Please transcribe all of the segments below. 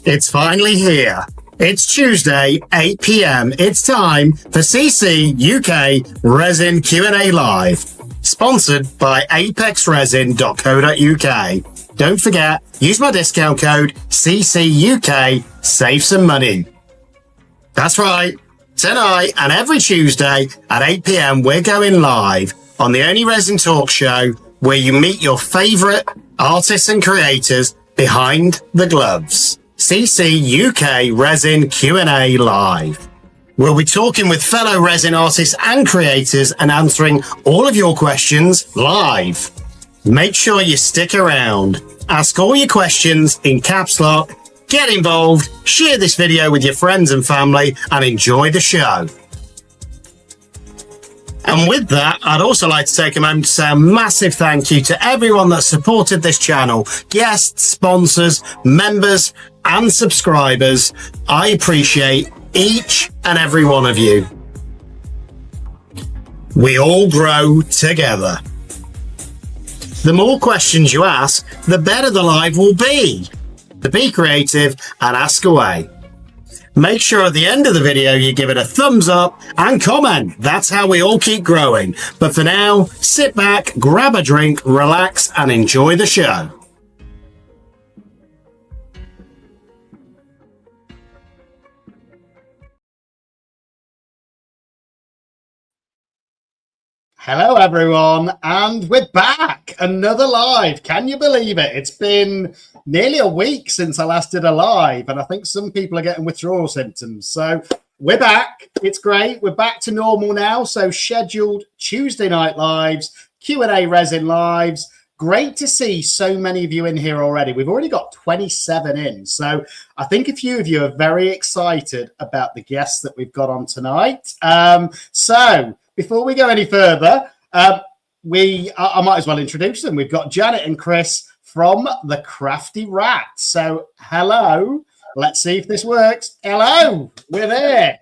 It's finally here. It's Tuesday, 8 p.m. It's time for CCUK Resin Q&A Live, sponsored by apexresin.co.uk. Don't forget, use my discount code CCUK, save some money. That's right. Tonight and every Tuesday at 8 p.m. we're going live on the only resin talk show where you meet your favorite artists and creators behind the gloves. CCUK Resin Q&A Live. We'll be talking with fellow resin artists and creators and answering all of your questions live. Make sure you stick around. Ask all your questions in caps lock. Get involved, share this video with your friends and family, and enjoy the show. And with that, I'd also like to take a moment to say a massive thank you to everyone that supported this channel, guests, sponsors, members, and subscribers. I appreciate each and every one of you. We all grow together. The more questions you ask, the better the live will be. So be creative and ask away. Make sure at the end of the video you give it a thumbs up and comment. That's how we all keep growing. But for now, sit back, grab a drink, relax, and enjoy the show. Hello everyone, and we're back. Another live. Can you believe it? It's been nearly a week since I last did a live, and I think some people are getting withdrawal symptoms. So we're back. It's great. We're back to normal now. So scheduled Tuesday night lives, Q&A resin lives. Great to see so many of you in here already. We've already got 27 in. So I think a few of you are very excited about the guests that we've got on tonight. So before we go any further, I might as well introduce them. We've got Janet and Chris from the Crafty Rat. So hello. Let's see if this works. Hello. We're there.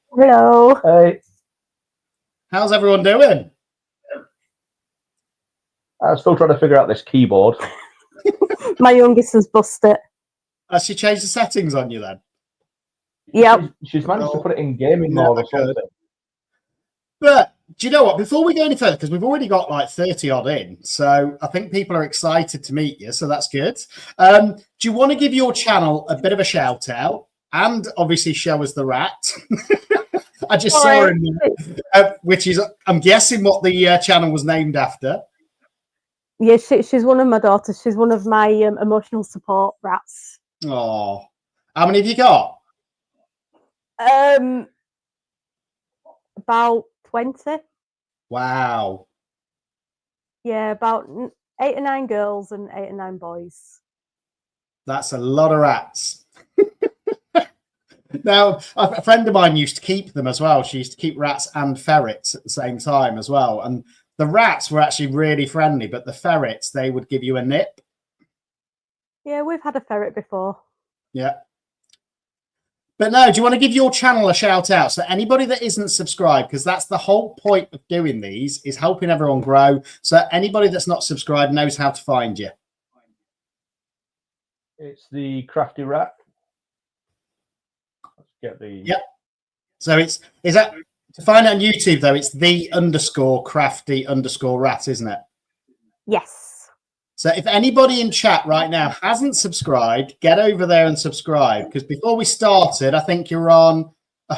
Hello. Hey. How's everyone doing? I'm still trying to figure out this keyboard. My youngest has busted it. Has she changed the settings on you then? Yep. She's managed to put it in gaming mode or something. But do you know what? Before we go any further, because we've already got like 30 odd in, so I think people are excited to meet you, so that's good. Do you want to give your channel a bit of a shout out and obviously show us the rat? I just saw him, which is, I'm guessing, what the channel was named after. Yeah, she's one of my daughters. She's one of my emotional support rats. Oh, how many have you got? About 20. Wow. Yeah, about 8 or 9 girls and 8 or 9 boys. That's a lot of rats. Now, a friend of mine used to keep them as well. She used to keep rats and ferrets at the same time as well. And the rats were actually really friendly, but the ferrets, they would give you a nip. Yeah, we've had a ferret before. Yeah. But no, do you want to give your channel a shout out? So anybody that isn't subscribed, because that's the whole point of doing these, is helping everyone grow. So anybody that's not subscribed knows how to find you. It's the Crafty Rat. Let's get the... Yep. So is that, to find it on YouTube though, it's the_crafty_rat, isn't it? Yes. So if anybody in chat right now hasn't subscribed, get over there and subscribe. Because before we started, I think you're on,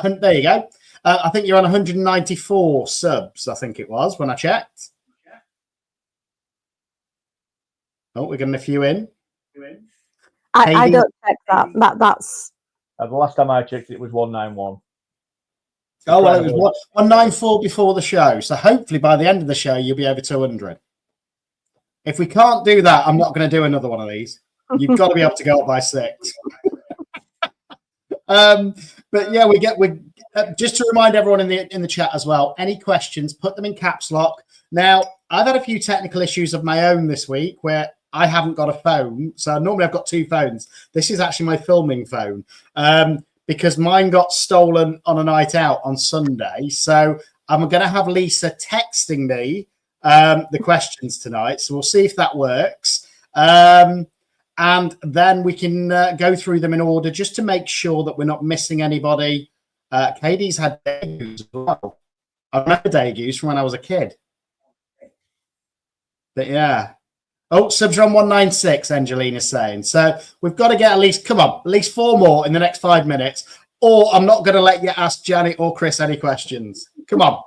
there you go. I think you're on 194 subs, I think it was, when I checked. Oh, we're getting a few in. I don't check that. That's... the last time I checked, it was 191. Oh, well, it was 194 before the show. So hopefully by the end of the show, you'll be over 200. If we can't do that, I'm not going to do another one of these. You've got to be able to go up by 6. But yeah, we just to remind everyone in the chat as well, any questions, put them in caps lock. Now, I've had a few technical issues of my own this week where I haven't got a phone. So normally I've got 2 phones. This is actually my filming phone because mine got stolen on a night out on Sunday. So I'm going to have Lisa texting me the questions tonight. So we'll see if that works. and then we can go through them in order just to make sure that we're not missing anybody. Katie's had debuts as well. I remember debuts from when I was a kid. But yeah. Oh, subs are on 196, Angelina's saying. So we've got to get at least 4 more in the next 5 minutes, or I'm not going to let you ask Janet or Chris any questions. Come on.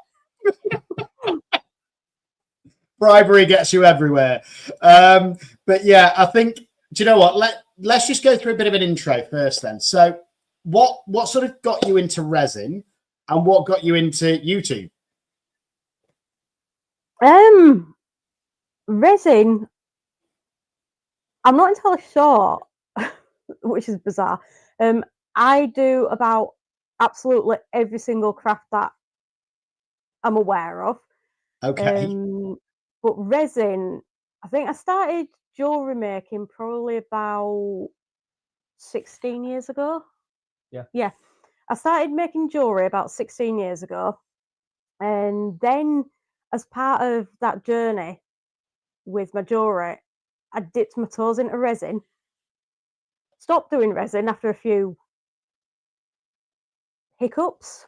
Bribery gets you everywhere. But yeah, I think, do you know what? Let's just go through a bit of an intro first then. So what sort of got you into resin and what got you into YouTube? Resin, I'm not entirely sure, which is bizarre. I do about absolutely every single craft that I'm aware of. Okay. But resin, I think I started jewellery making probably about 16 years ago. Yeah. I started making jewellery about 16 years ago. And then as part of that journey with my jewellery, I dipped my toes into resin. Stopped doing resin after a few hiccups.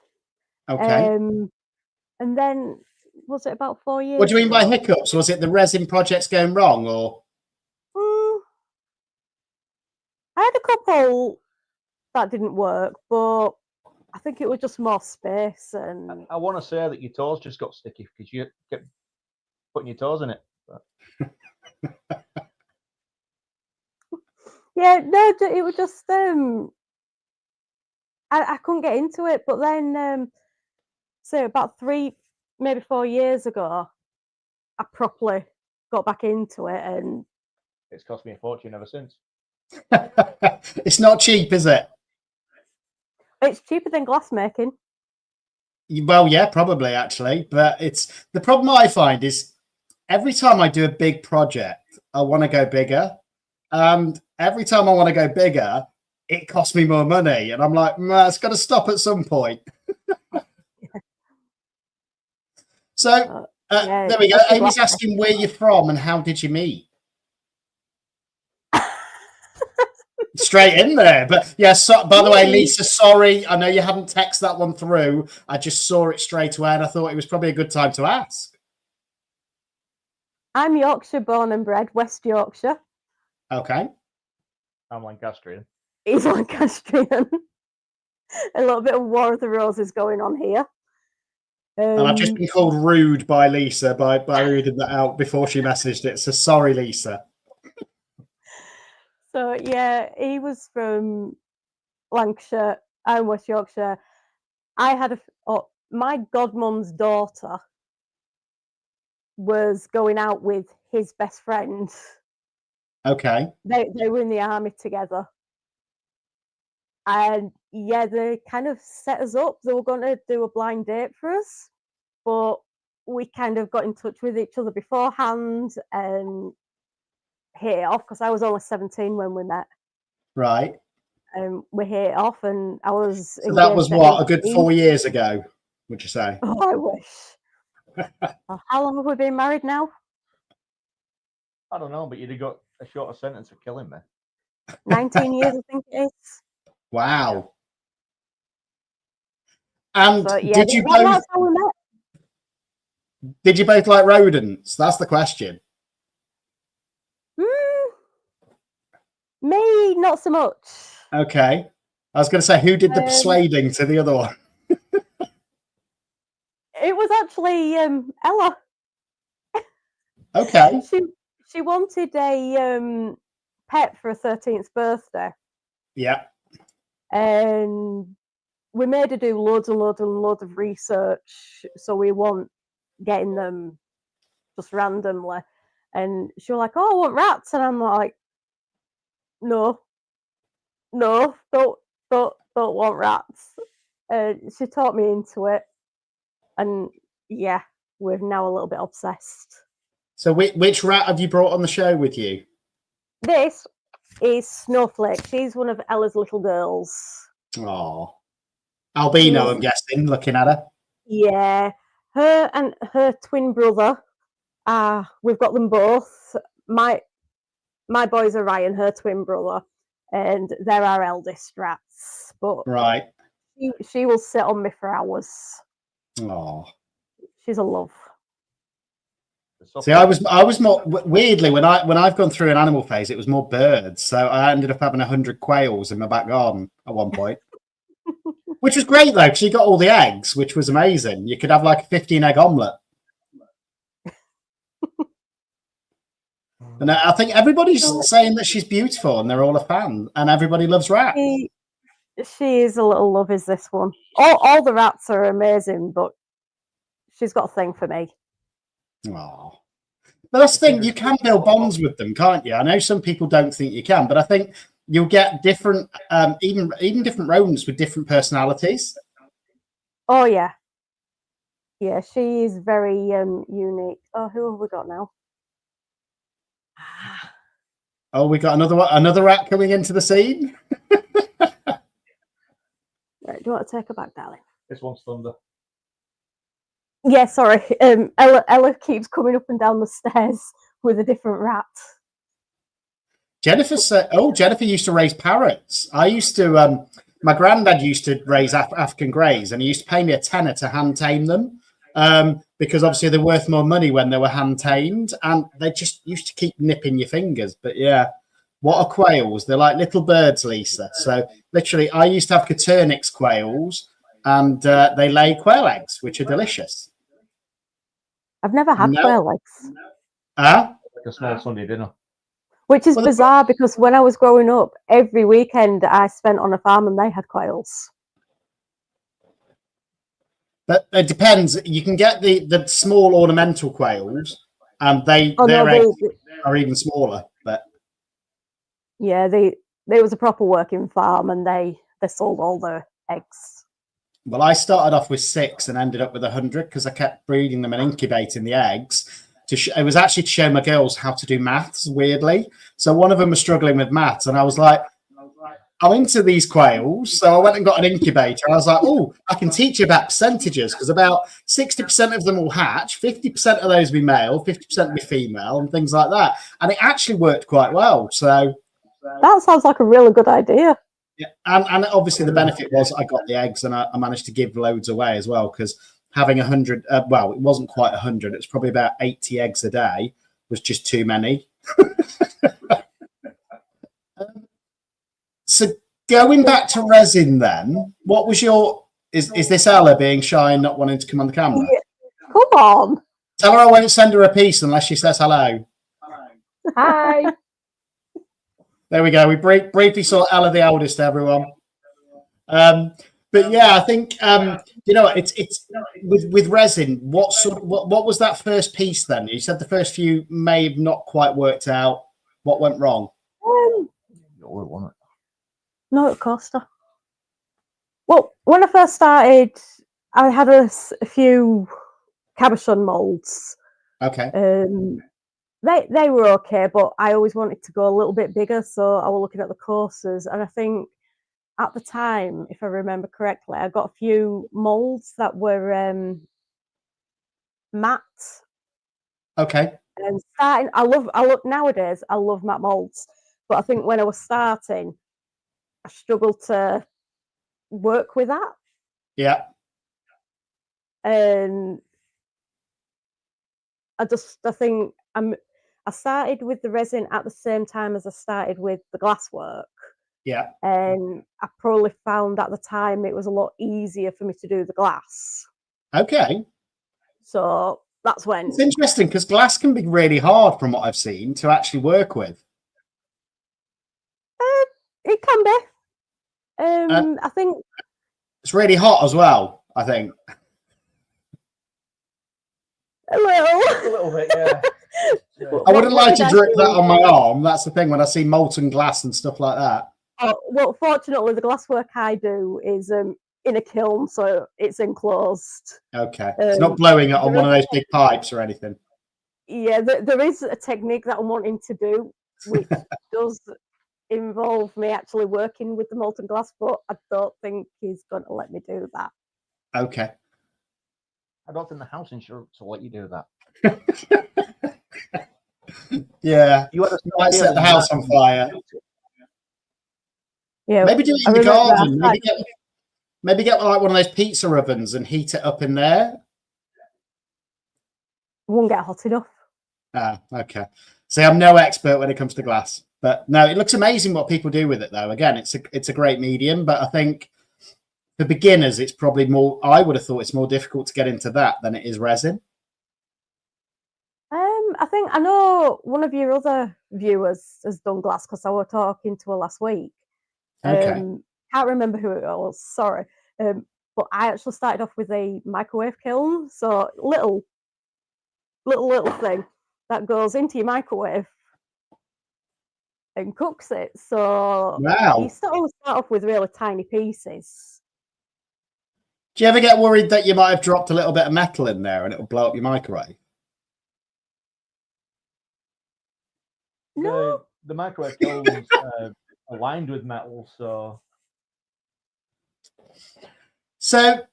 Okay. And then, was it about 4 years What do you mean by ago? hiccups? Was it the resin projects going wrong, or? I had a couple that didn't work, but I think it was just more space. And I want to say that your toes just got sticky because you kept putting your toes in it. yeah, no, it was just I couldn't get into it. But then, so about 3, maybe 4 years ago, I properly got back into it, and It's cost me a fortune ever since. It's not cheap, is it? it's cheaper than glass making. Well, yeah, probably actually. But it's the problem I find is every time I do a big project, I want to go bigger. And every time I want to go bigger, it costs me more money. And I'm like, it's got to stop at some point. So yeah, there we go. that's the Amy's glass asking where you're from and how did you meet? Straight in there. But yes, by the way, Lisa, sorry. I know you haven't texted that one through. I just saw it straight away and I thought it was probably a good time to ask. I'm Yorkshire born and bred, West Yorkshire. Okay. I'm Lancastrian. He's Lancastrian. A little bit of War of the Roses going on here. And I've just been called rude by Lisa by reading that out before she messaged it. So sorry, Lisa. So yeah, he was from Lancashire. I'm West Yorkshire. I had my godmum's daughter was going out with his best friend. Okay. They were in the army together. And yeah, they kind of set us up. They were going to do a blind date for us, but we kind of got in touch with each other beforehand and hit it off because I was only 17 when we met. Right. And we hit it off, and I was. So that was what, a good 18. 4 years ago, would you say? Oh, I wish. How long have we been married now? I don't know, but you'd have got a shorter sentence for killing me. 19 years, I think it is. Wow. And So, yeah, did you that's how we met. Did you both like rodents? That's the question. Me, not so much. Okay. I was going to say, who did the persuading to the other one? It was actually Ella. Okay. She wanted a pet for her 13th birthday. Yeah. And we made her do loads and loads and loads of research, so we weren't getting them just randomly. And she was like, "Oh, I want rats," and I'm like, "No, don't want rats." She taught me into it, and yeah, we're now a little bit obsessed. So which rat have you brought on the show with you? This is Snowflake. She's one of Ella's little girls. Oh, albino, I'm guessing, looking at her. Yeah, her and her twin brother. We've got them both. my boys are Ryan, her twin brother, and they're our eldest rats. But Right. she will sit on me for hours. Oh. She's a love. See, I was more weirdly when I've gone through an animal phase, it was more birds. So I ended up having 100 quails in my back garden at one point, which was great though because you got all the eggs, which was amazing. You could have like a 15-egg omelette. And I think everybody's saying that she's beautiful, and they're all a fan, and everybody loves rats. She is a little love. Is this one? All the rats are amazing, but she's got a thing for me. Oh. But that's the thing, you can build bonds with them, can't you? I know some people don't think you can, but I think you'll get different, even different rodents with different personalities. Oh yeah, yeah. She is very unique. Oh, who have we got now? Oh, we got another rat coming into the scene. Right, do you want to take her back, darling? This one's Thunder. Yeah, sorry. Ella keeps coming up and down the stairs with a different rat. Jennifer said, "Oh, Jennifer used to raise parrots. I used to. My granddad used to raise African greys, and he used to pay me a tenner to hand tame them, because obviously they're worth more money when they were hand tamed, and they just used to keep nipping your fingers. But yeah, what are quails? They're like little birds, Lisa. So literally, I used to have Coturnix quails, and they lay quail eggs, which are delicious. I've never had quail eggs. Huh? Like a small Sunday dinner. Which is bizarre because when I was growing up, every weekend I spent on a farm and they had quails. But it depends. You can get the small ornamental quails, and their eggs are even smaller. But yeah, there was a proper working farm, and they sold all their eggs. Well, I started off with 6 and ended up with 100 because I kept breeding them and incubating the eggs. It was actually to show my girls how to do maths, weirdly. So one of them was struggling with maths, and I was like, I'm into these quails. So I went and got an incubator. I was like, oh, I can teach you about percentages because about 60% of them will hatch, 50% of those will be male, 50% will be female, and things like that. And it actually worked quite well. So that sounds like a really good idea. Yeah, and obviously the benefit was I got the eggs, and I managed to give loads away as well because having 100, well, it wasn't quite 100. It was probably about 80 eggs a day was just too many. So going back to resin then, what was your, is this Ella being shy and not wanting to come on the camera? Yeah. Come on. Tell her I won't send her a piece unless she says hello. Hi. There we go. We briefly saw Ella the eldest, everyone. But yeah, I think it's with resin. What was that first piece then? You said the first few may have not quite worked out. What went wrong? No, it cost her. Well, when I first started, I had a few cabochon molds. Okay. They were okay, but I always wanted to go a little bit bigger, so I was looking at the courses, and I think at the time, if I remember correctly, I got a few molds that were matte. Okay. And starting, I love nowadays. I love matte molds, but I think when I was starting, I struggled to work with that. Yeah. And I think I started with the resin at the same time as I started with the glasswork. Yeah. And I probably found at the time it was a lot easier for me to do the glass. Okay. So that's when. It's interesting because glass can be really hard from what I've seen to actually work with. It can be. I think it's really hot as well, I think. A little. Just a little bit, yeah. I wouldn't like to drip that on my arm. That's the thing when I see molten glass and stuff like that. Well, fortunately, the glasswork I do is in a kiln, so it's enclosed. Okay. It's not blowing it on one of those big pipes or anything. Yeah, there is a technique that I'm wanting to do, which does involve me actually working with the molten glass, but I don't think he's going to let me do that. Okay. I don't think the house insurance will let you do that. Yeah, You had a might set the house on fire. Yeah, Maybe do it I in the remember garden. Maybe get like one of those pizza ovens and heat it up in there. won't get hot enough. Ah, okay. See, I'm no expert when it comes to glass, but no, it looks amazing what people do with it. Though, again, it's a great medium, but I think for beginners, it's probably more. I would have thought it's more difficult to get into that than it is resin. I think I know one of your other viewers has done glass because I was talking to her last week. Okay. Can't remember who it was. Sorry, but I actually started off with a microwave kiln, so little thing that goes into your microwave and cooks it. So Wow. you start off with really tiny pieces. Do you ever get worried that you might have dropped a little bit of metal in there and it'll blow up your microwave? No. The microwave kiln's aligned with metal, so. So,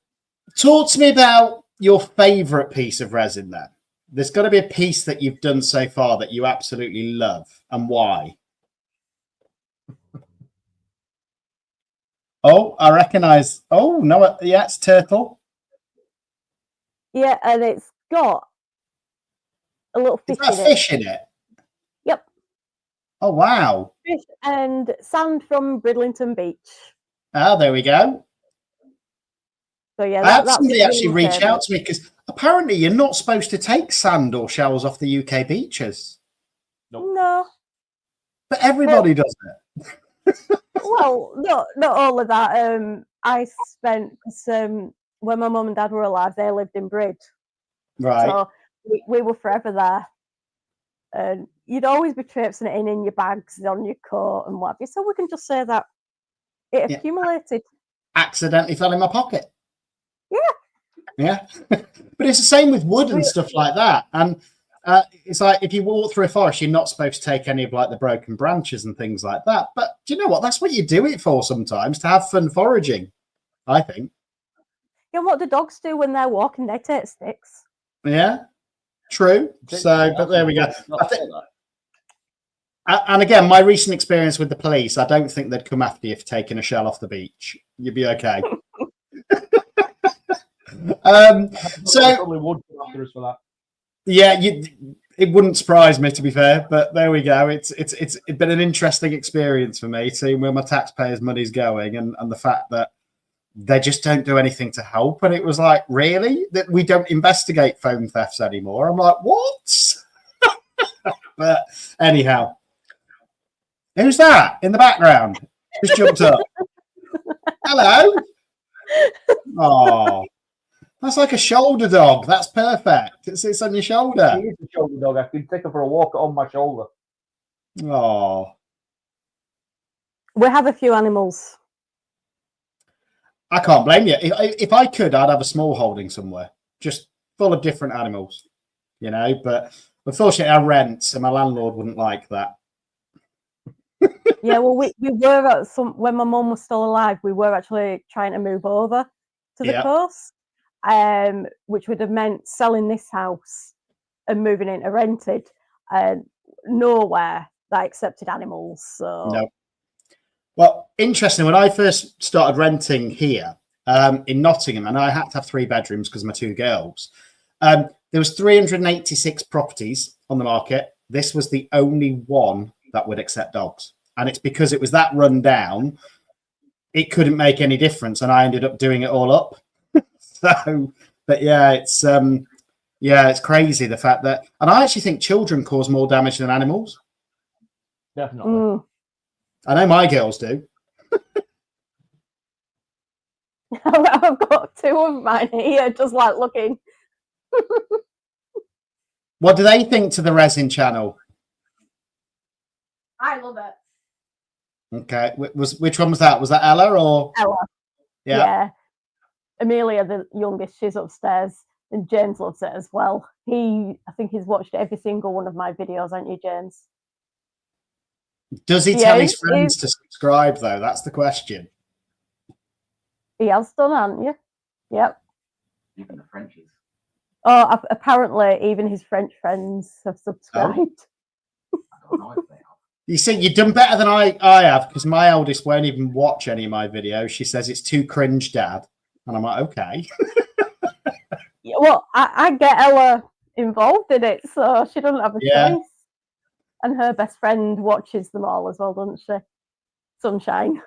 talk to me about your favourite piece of resin then. There's got to be a piece that you've done so far that you absolutely love, and why? Oh, I recognise. Oh, no, yeah, it's turtle. Yeah, and it's got a little fish Is that in a fish in it? Yep. Oh, wow. Fish and sand from Bridlington Beach. Ah, there we go. So yeah, I had that's somebody actually really reach out to me because apparently you're not supposed to take sand or shells off the UK beaches, No. but everybody does it. Well, not all of that. I spent when my mum and dad were alive, they lived in Brid, Right. so we were forever there. And you'd always be traipsing it in your bags, on your coat, and what have you. So we can just say that it accumulated. Accidentally fell in my pocket. Yeah. Yeah. But it's the same with wood and stuff like that. And it's like if you walk through a forest, you're not supposed to take any of like the broken branches and things like that. But do you know what? That's what you do it for sometimes, to have fun foraging, I think. Yeah, what do dogs do when they're walking? They take sticks. Yeah, true. So, but there we go. And again, my recent experience with the police, I don't think they'd come after you for taking a shell off the beach. You'd be okay. So yeah, it wouldn't surprise me, to be fair, but there we go. It's been an interesting experience for me, seeing where my taxpayers' money's going, and the fact that they just don't do anything to help. And it was like, really, that we don't investigate phone thefts anymore? I'm like, what? But anyhow, who's that in the background? Just jumped up. Hello. Oh. That's like a shoulder dog. That's perfect. It sits on your shoulder. She is a shoulder dog. I can take her for a walk on my shoulder. Oh. We have a few animals. I can't blame you. If I could, I'd have a small holding somewhere, just full of different animals, you know. But unfortunately, I rent, and my landlord wouldn't like that. Yeah, well, we were at when my mum was still alive. We were actually trying to move over to the coast. Which would have meant selling this house and moving into rented, and nowhere that accepted animals. So no. Well, interesting. When I first started renting here in Nottingham, and I had to have 3 bedrooms because of my 2 girls, there was 386 properties on the market. This was the only one that would accept dogs, and it's because it was that run down. It couldn't make any difference, and I ended up doing it all up. So, but yeah, it's crazy the fact that, and I actually think children cause more damage than animals. Definitely. I know my girls do. I've got 2 of mine here, just like looking. What do they think to the Resin channel? I love it. Okay, which one was that? Was that Ella or Ella? Yeah. Amelia, the youngest, she's upstairs, and James loves it as well. I think he's watched every single one of my videos, haven't you, James? Does he tell his friends to subscribe, though? That's the question. He has done, hasn't you? Yep. Even the Frenchies. Oh, apparently even his French friends have subscribed. You see, you've done better than I have, because my eldest won't even watch any of my videos. She says it's too cringe, Dad. And I'm like, okay. Yeah, well, I get Ella involved in it, so she doesn't have a choice. And her best friend watches them all as well, doesn't she? Sunshine.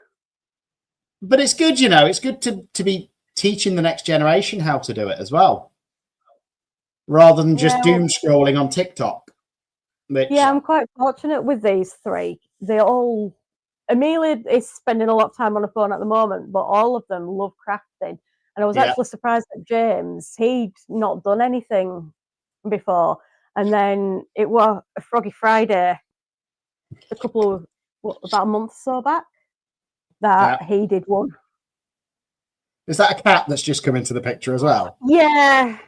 But it's good, you know, it's good to be teaching the next generation how to do it as well, rather than just doom scrolling on TikTok. Which... Yeah, I'm quite fortunate with these three. They all... Amelia is spending a lot of time on the phone at the moment, but all of them love crafting. And I was actually surprised at James. He'd not done anything before. And then it was a Froggy Friday, about a month or so back, that he did one. Is that a cat that's just come into the picture as well? Yeah.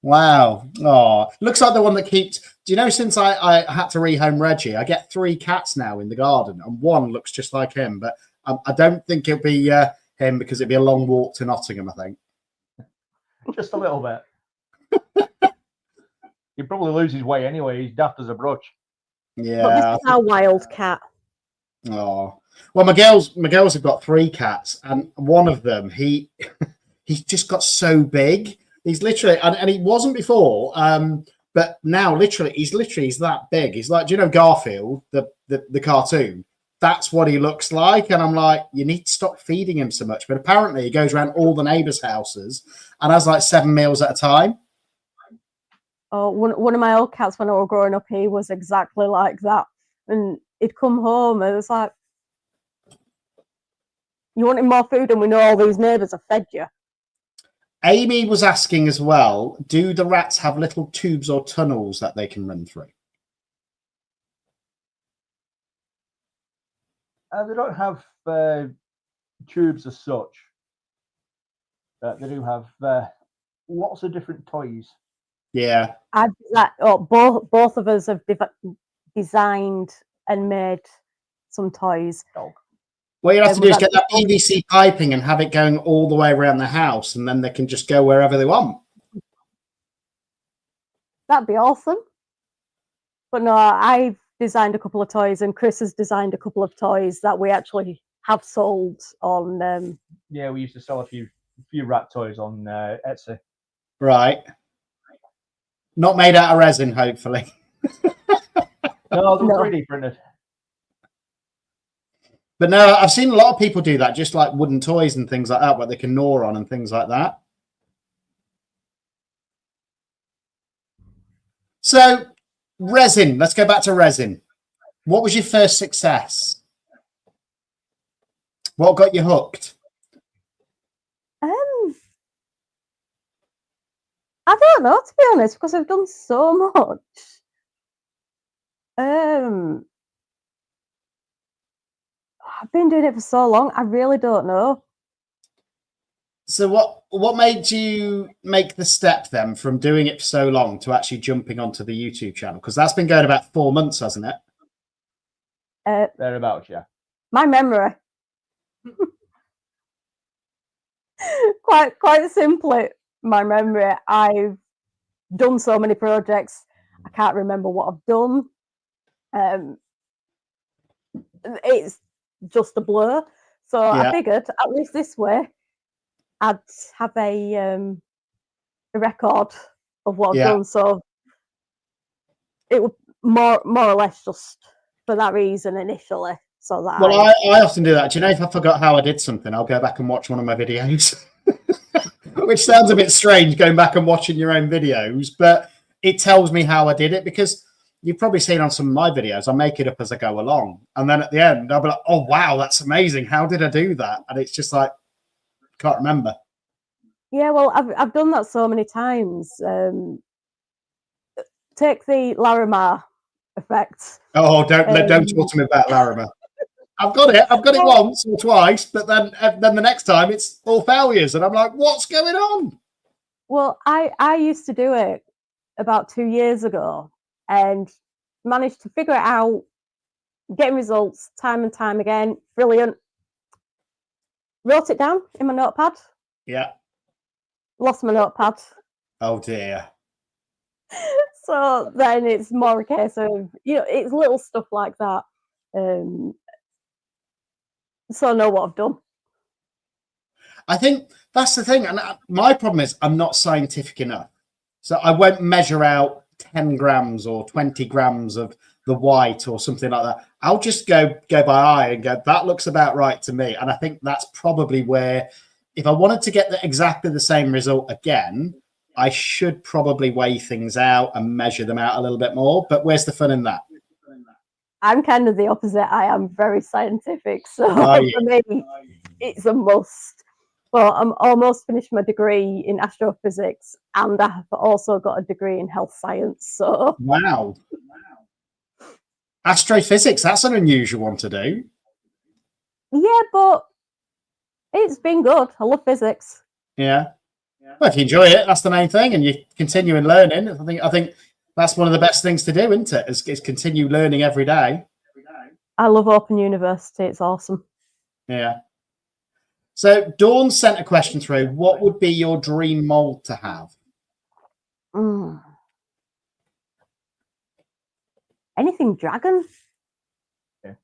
Wow. Oh, looks like the one that keeps... Do you know, since I had to rehome Reggie, I get 3 cats now in the garden, and one looks just like him, but I don't think it'll be him, because it'd be a long walk to Nottingham, I think. Just a little bit. He'd probably lose his way anyway. He's daft as a brush. Yeah. But this is our wild cat. Oh. Well, my girls have got 3 cats, and one of them, he's just got so big. He's literally, and he wasn't before, but now he's that big. He's like, do you know Garfield, the cartoon? That's what he looks like. And I'm like, you need to stop feeding him so much. But apparently he goes around all the neighbours' houses and has like 7 meals at a time. Oh, one of my old cats when I was growing up, he was exactly like that. And he'd come home and it was like, you wanted more food, and we know all these neighbours have fed you. Amy was asking as well, do the rats have little tubes or tunnels that they can run through? They don't have tubes as such. They do have lots of different toys. Yeah. Both of us have designed and made some toys. What you have to do is get that PVC piping and have it going all the way around the house, and then they can just go wherever they want. That'd be awesome. But no, I've designed a couple of toys, and Chris has designed a couple of toys that we actually have sold on. Yeah, we used to sell a few rat toys on Etsy. Right. Not made out of resin, hopefully. No, they're 3D printed. But no, I've seen a lot of people do that, just like wooden toys and things like that, where they can gnaw on and things like that. So, resin. Let's go back to resin. What was your first success? What got you hooked? I don't know, to be honest, because I've done so much. I've been doing it for so long, I really don't know. So what made you make the step then from doing it for so long to actually jumping onto the YouTube channel? Because that's been going about 4 months, hasn't it? Thereabouts, yeah. My memory. quite simply, my memory. I've done so many projects, I can't remember what I've done. It's just a blur. So I figured, at least this way, I'd have a record of what I've done. So it was more or less just for that reason initially. So that I often do that. Do you know, if I forgot how I did something, I'll go back and watch one of my videos. Which sounds a bit strange, going back and watching your own videos, but it tells me how I did it, because you've probably seen on some of my videos, I make it up as I go along. And then at the end, I'll be like, oh, wow, that's amazing. How did I do that? And it's just like, can't remember. Yeah, well, I've done that so many times. Take the Larimar effect. Oh, don't talk to me about Larimer. I've got it once or twice, but then the next time it's all failures, and I'm like, what's going on? Well, I used to do it about 2 years ago and managed to figure it out, getting results time and time again. Brilliant. Wrote it down in my notepad. Yeah. Lost my notepad. Oh dear. So then it's more a case of, it's little stuff like that. So I know what I've done. I think that's the thing. And my problem is I'm not scientific enough. So I won't measure out 10 grams or 20 grams of the white or something like that. I'll just go by eye and go, that looks about right to me. And I think that's probably where, if I wanted to get exactly the same result again, I should probably weigh things out and measure them out a little bit more. But where's the fun in that? I'm kind of the opposite. I am very scientific. So for me, it's a must. Well, I'm almost finished my degree in astrophysics, and I've also got a degree in health science. So wow. Astrophysics, that's an unusual one to do. Yeah, but it's been good. I love physics. Yeah. Well, if you enjoy it, that's the main thing, and you continue in learning. I think that's one of the best things to do, isn't it? Is continue learning every day. I love Open University. It's awesome. Yeah. So Dawn sent a question through. What would be your dream mold to have? Anything dragon? Yeah.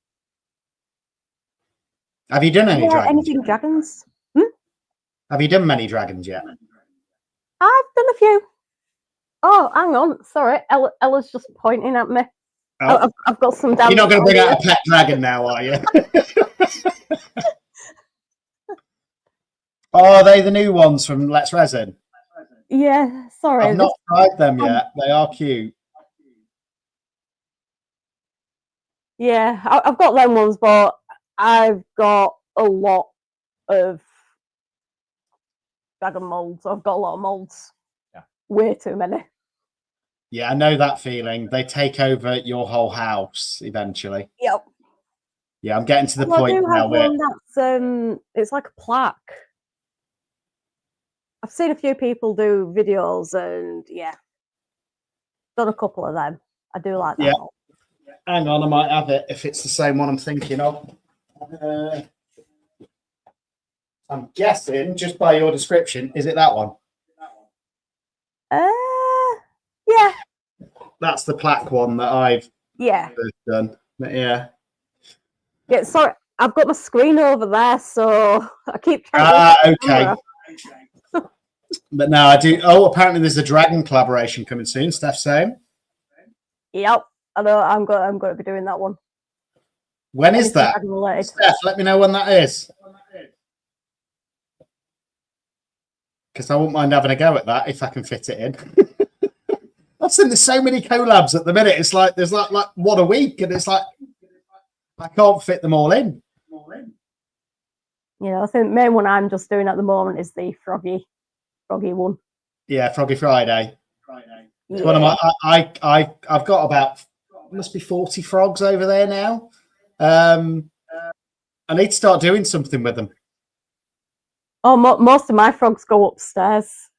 Have you done any dragons? Anything dragons? Have you done many dragons yet? I've done a few. Oh, hang on. Sorry. Ella's just pointing at me. Oh. I've got some down. You're not going to bring out a pet dragon now, are you? Oh, are they the new ones from Let's Resin? Yeah, sorry. I've not tried them yet. They are cute. Yeah, I've got them ones, but I've got a lot of dragon molds. I've got a lot of molds. Yeah. Way too many. Yeah, I know that feeling. They take over your whole house eventually. Yep. Yeah, I'm getting to the I point do now have where one that's it's like a plaque. I've seen a few people do videos, and yeah, done a couple of them. I do like that. Yeah. Hang on, I might have it if it's the same one I'm thinking of. I'm guessing, just by your description, is it that one? Yeah. That's the plaque one that I've done. But yeah. Yeah, sorry, I've got my screen over there, so I keep trying to okay. But no, I do. Oh, apparently there's a dragon collaboration coming soon. Steph's saying. Yep, I know. I'm going to be doing that one. When is that? Steph, let me know when that is. Because I wouldn't mind having a go at that if I can fit it in. I've seen there's so many collabs at the minute. It's like there's like one a week, and it's like I can't fit them all in. Yeah, I think the main one I'm just doing at the moment is the froggy one. Yeah, Froggy Friday. It's Yeah. one of my. I've got about must be 40 frogs over there now. I need to start doing something with them. Oh, most of my frogs go upstairs.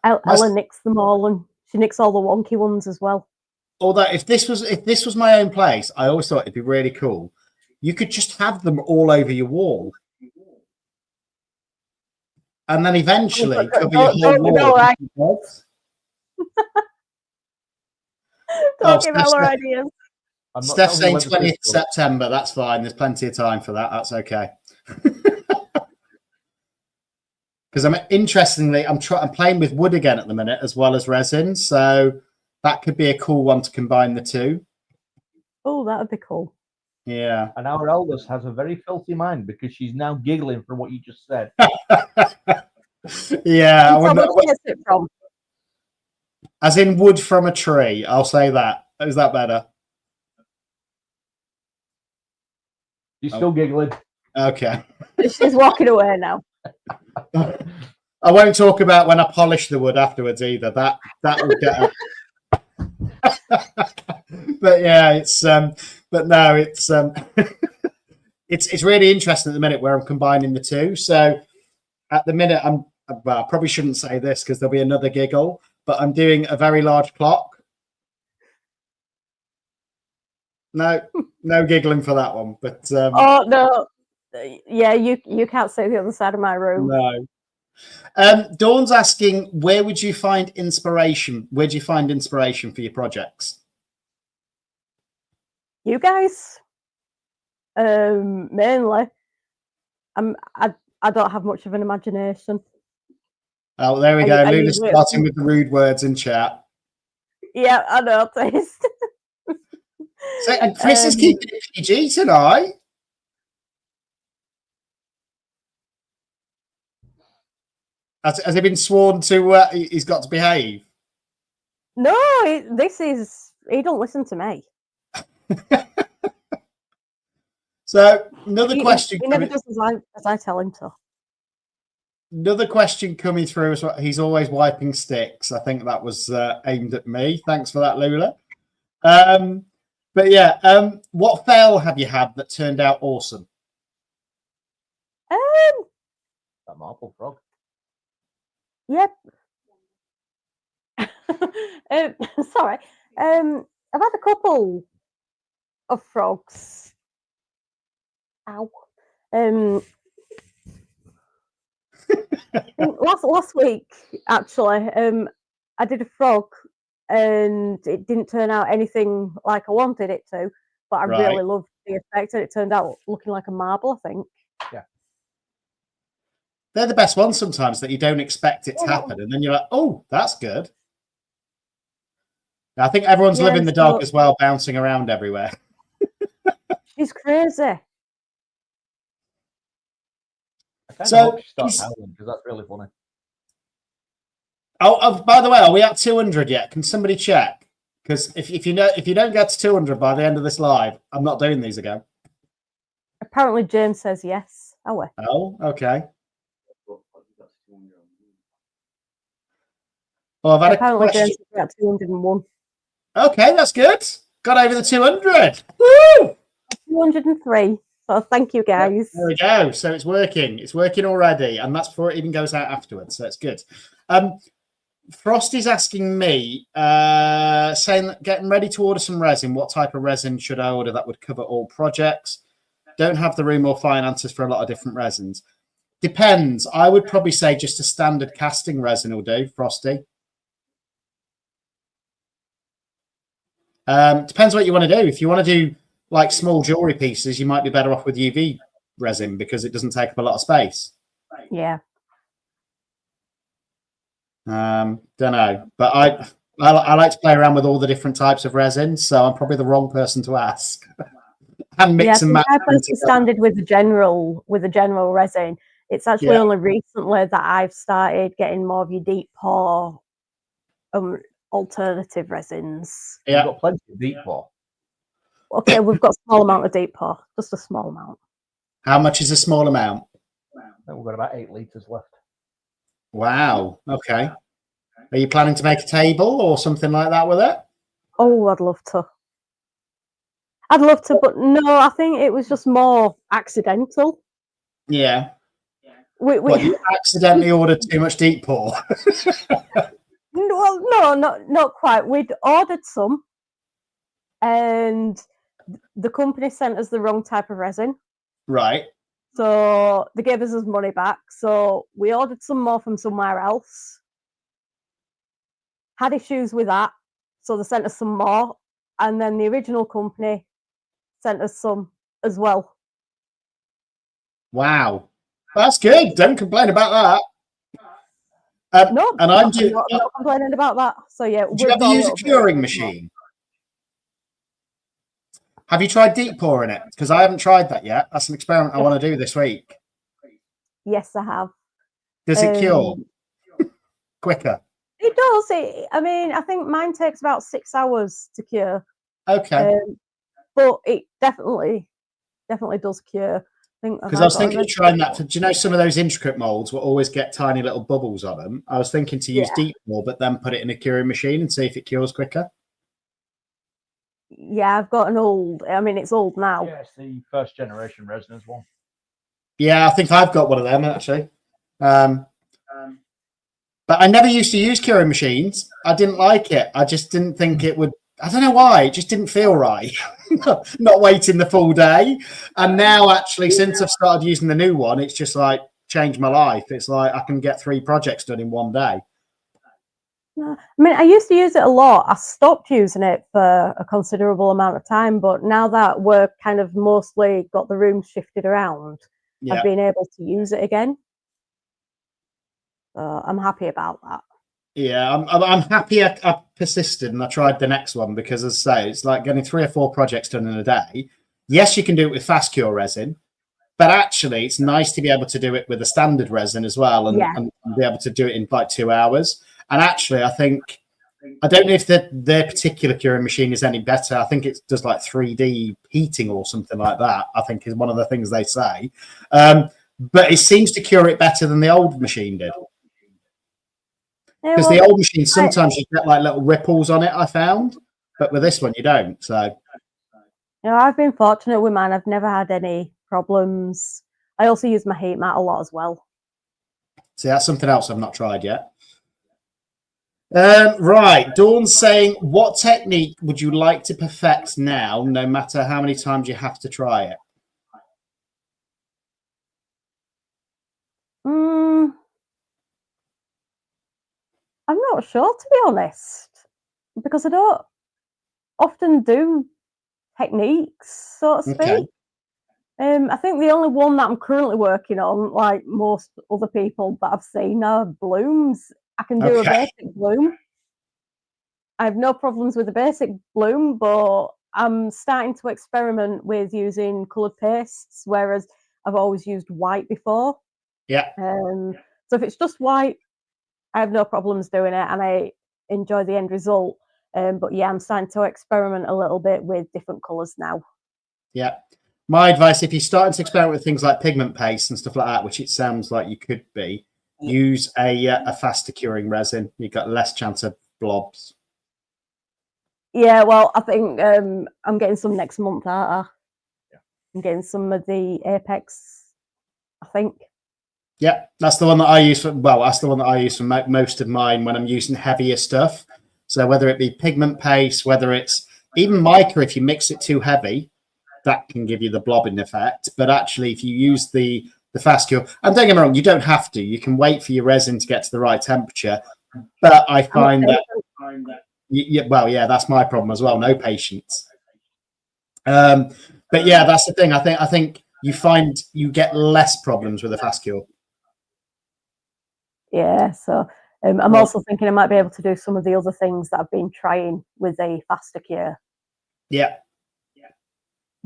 Ella nicks them all, and she nicks all the wonky ones as well. Although if this was my own place, I always thought it'd be really cool. You could just have them all over your wall, and then eventually cover your whole wall. Don't give Ella ideas. Steph's saying 20th September. That's fine. There's plenty of time for that. That's okay. Because I'm playing with wood again at the minute as well as resin, so that could be a cool one to combine the two. Oh, that would be cool. Yeah. And our eldest has a very filthy mind because she's now giggling from what you just said. Yeah. Where gets it from? As in wood from a tree. I'll say that. Is that better? She's still giggling. Okay. She's walking away now. I won't talk about when I polish the wood afterwards either. That will get her. But yeah, it's it's really interesting at the minute where I'm combining the two. So at the minute I probably shouldn't say this because there'll be another giggle, but I'm doing a very large clock. No giggling for that one. But oh no. Yeah, you can't see the other side of my room. No. Dawn's asking, where would you find inspiration? Where do you find inspiration for your projects? You guys, mainly. I don't have much of an imagination. Oh, there we go. I Luna's usually- starting with the rude words in chat. Yeah, I noticed. So, and Chris is keeping it PG tonight. Has he been sworn to? He's got to behave. No, he don't listen to me. So another question. He never does as I tell him to. Another question coming through is what he's always wiping sticks. I think that was aimed at me. Thanks for that, Lula. But yeah, what fail have you had that turned out awesome? That marble frog. Yep. Sorry. I've had a couple of frogs. Ow. I think last week, actually, I did a frog and it didn't turn out anything like I wanted it to, but I Right. really loved the effect and it turned out looking like a marble, I think. They're the best ones sometimes that you don't expect it to Yeah. happen, and then you're like, "Oh, that's good." I think everyone's Yeah, living the dog so- as well, bouncing around everywhere. She's crazy. I kind So, of hope she starts is- howling because that's really funny. Oh, by the way, are we at 200 yet? Can somebody check? Because if you don't get to 200 by the end of this live, I'm not doing these again. Apparently, James says yes. Are we? Oh, okay. Well, I've had a Apparently, question. James says we're at 201. Okay, that's good. Got over the 200. Woo! 203. So thank you, guys. There we go. So it's working. It's working already, and that's before it even goes out afterwards. So it's good. Frosty's asking me, saying that getting ready to order some resin. What type of resin should I order that would cover all projects? Don't have the room or finances for a lot of different resins. Depends. I would probably say just a standard casting resin will do, Frosty. Depends what you want to do. If you want to do like small jewelry pieces, you might be better off with UV resin because it doesn't take up a lot of space. Yeah. Don't know, but I like to play around with all the different types of resin, so I'm probably the wrong person to ask. And mix and match. I personally standard with the general resin. It's actually only recently that I've started getting more of your deep pour alternative resins. Yeah. You've got plenty of deep pour. Okay, we've got a small amount of deep pour, just a small amount. How much is a small amount? I think we've got about 8 litres left. Wow. Okay. Are you planning to make a table or something like that with it? Oh, I'd love to. I'd love to, but no, I think it was just more accidental. Yeah. What, you accidentally ordered too much deep pour? Well, no, not quite. We'd ordered some, and the company sent us the wrong type of resin. Right. So they gave us his money back. So we ordered some more from somewhere else. Had issues with that, so they sent us some more, and then the original company sent us some as well. Wow. That's good. Don't complain about that. No, and I'm not complaining about that. So yeah, do you ever use a curing machine? Have you tried deep pouring it? Because I haven't tried that yet. That's an experiment I want to do this week. Yes, I have. Does it cure quicker? It does. I mean, I think mine takes about 6 hours to cure. Okay. But it definitely does cure. Because I was thinking of trying that. Do you know some of those intricate molds will always get tiny little bubbles on them? I was thinking to use deep pour, but then put it in a curing machine and see if it cures quicker. Yeah, I've got an old. I mean, it's old now. Yeah, it's the first generation resiners one. Yeah, I think I've got one of them actually. But I never used to use curing machines. I didn't like it. I just didn't think it would. I don't know why. It just didn't feel right. Not waiting the full day. And now, actually, since I've started using the new one, it's just like changed my life. It's like I can get 3 projects done in one day. I mean, I used to use it a lot. I stopped using it for a considerable amount of time, but now that we're kind of mostly got the room shifted around, Yeah. I've been able to use it again. I'm happy about that. Yeah, I'm happy I persisted and I tried the next one because, as I say, it's like getting 3 or 4 projects done in a day. Yes, you can do it with fast cure resin, but actually it's nice to be able to do it with a standard resin as well and be able to do it in like 2 hours. And actually, I don't know if their particular curing machine is any better. I think it does like 3D heating or something like that, I think is one of the things they say. But it seems to cure it better than the old machine did. Because the old machine, sometimes you get like little ripples on it, I found. But with this one, you don't. So, I've been fortunate with mine. I've never had any problems. I also use my heat mat a lot as well. See, that's something else I've not tried yet. Right. Dawn's saying, what technique would you like to perfect now, no matter how many times you have to try it? I'm not sure, to be honest, because I don't often do techniques, so to speak. Okay. I think the only one that I'm currently working on, like most other people that I've seen, are blooms. I can do a basic bloom. I have no problems with a basic bloom, but I'm starting to experiment with using coloured pastes, whereas I've always used white before. Yeah. So if it's just white, I have no problems doing it, and I enjoy the end result. But yeah, I'm starting to experiment a little bit with different colours now. Yeah. My advice, if you're starting to experiment with things like pigment paste and stuff like that, which it sounds like you could be, use a faster curing resin. You've got less chance of blobs. Yeah, well, I think I'm getting some next month, aren't I? Yeah. I'm getting some of the Apex, I think. Yeah, that's the one that I use for. Well, that's the one that I use for most of mine when I'm using heavier stuff. So whether it be pigment paste, whether it's even mica, if you mix it too heavy, that can give you the blobbing effect. But actually, if you use the fast cure, and don't get me wrong, you don't have to. You can wait for your resin to get to the right temperature. But I find that, well, yeah, that's my problem as well. No patience. But yeah, that's the thing. I think you find you get less problems with a fast cure. Yeah, so I'm also thinking I might be able to do some of the other things that I've been trying with a faster cure. Yeah.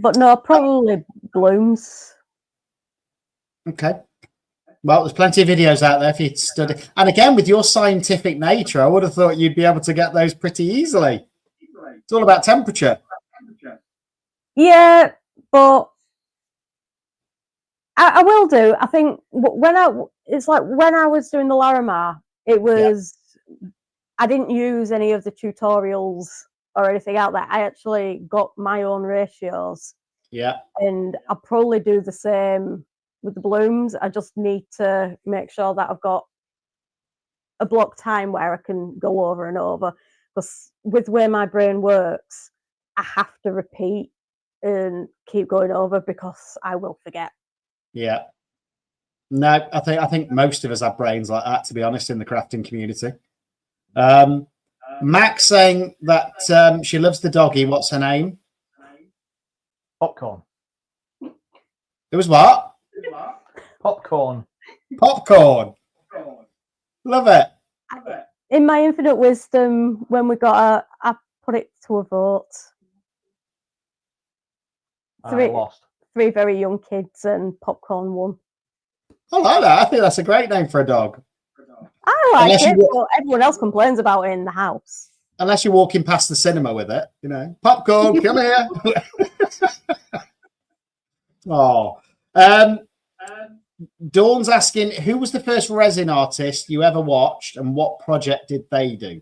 But no, probably blooms. Okay. Well, there's plenty of videos out there for you to study. And again, with your scientific nature, I would have thought you'd be able to get those pretty easily. It's all about temperature. Yeah, but I will do. I think it's like when I was doing the Larimar, it was I didn't use any of the tutorials or anything out there. I actually got my own ratios. Yeah. And I'll probably do the same with the blooms. I just need to make sure that I've got a block time where I can go over and over. Because with the way my brain works, I have to repeat and keep going over because I will forget. Yeah. No, I think most of us have brains like that, to be honest, in the crafting community. Max saying that she loves the doggy. What's her name? Popcorn. It was what? Popcorn. Popcorn. Love it. In my infinite wisdom, when we got her, I put it to a vote. I lost. 3 very young kids and Popcorn won. I like that. I think that's a great name for a dog. I like it, but everyone else complains about it in the house. Unless you're walking past the cinema with it, you know. Popcorn, come here. Oh. Dawn's asking, who was the first resin artist you ever watched and what project did they do?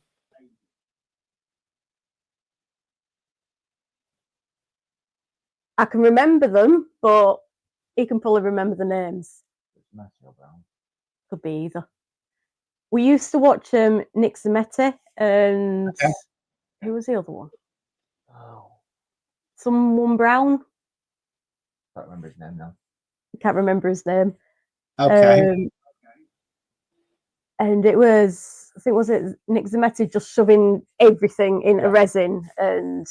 I can remember them, but he can probably remember the names. Could be either. We used to watch Nick Zametti and who was the other one? Oh. Someone Brown. Can't remember his name now. Can't remember his name. Okay. And it was, I think, was it Nick Zametti just shoving everything into resin, and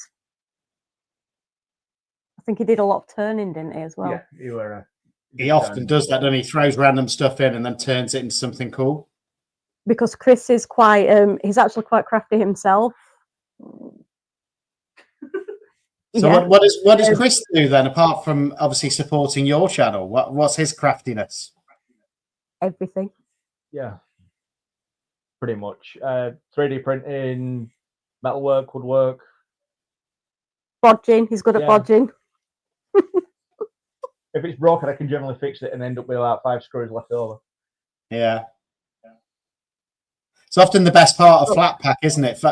I think he did a lot of turning, didn't he, as well? Yeah, you were. He often does that, doesn't he? Throws random stuff in and then turns it into something cool. Because Chris is quite, he's actually quite crafty himself. So what does Chris do then, apart from obviously supporting your channel? What's his craftiness? Everything. Yeah, pretty much. 3D printing, metalwork, woodwork. Bodging. He's good at bodging. If it's broken, I can generally fix it and end up with about 5 screws left over. Yeah. It's often the best part of flat pack, isn't it?